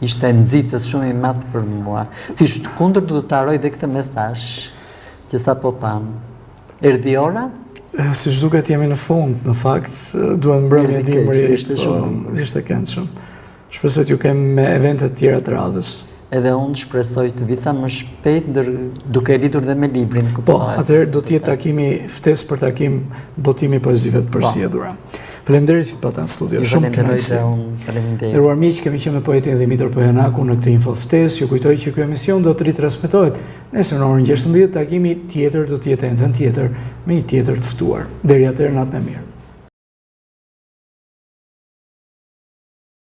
B: Ishte nxitës shumë i madh për mua. Thjesht kundër do të harroj dhe këtë mesazh që sapo pam. Erdhi ora?
A: Si duket jemi në fund, në fakt, duhet mbrëmje dimri, ishte këndshëm. Shpresoj t'ju kem me eventet tjera të radhës.
B: Edhe unë shpresoj të visa më shpejt, duke lidhur dhe me librin.
A: Po, atëherë do t'jetë takimi, ftesë për takim botimi poezive të përsjedhura. Faleminderit që të pata në studio. Shumë kënaqësi. Nderuar miq, kemi qenë me poetin Dimitër Pojanaku në këtë info ftesë. Ju kujtoj që ky emision do të ritransmetohet nesër në orën 16. Takimi tjetër do të jetë ende tjetër me një tjetër të ftuar. Deri atëherë natën e mirë.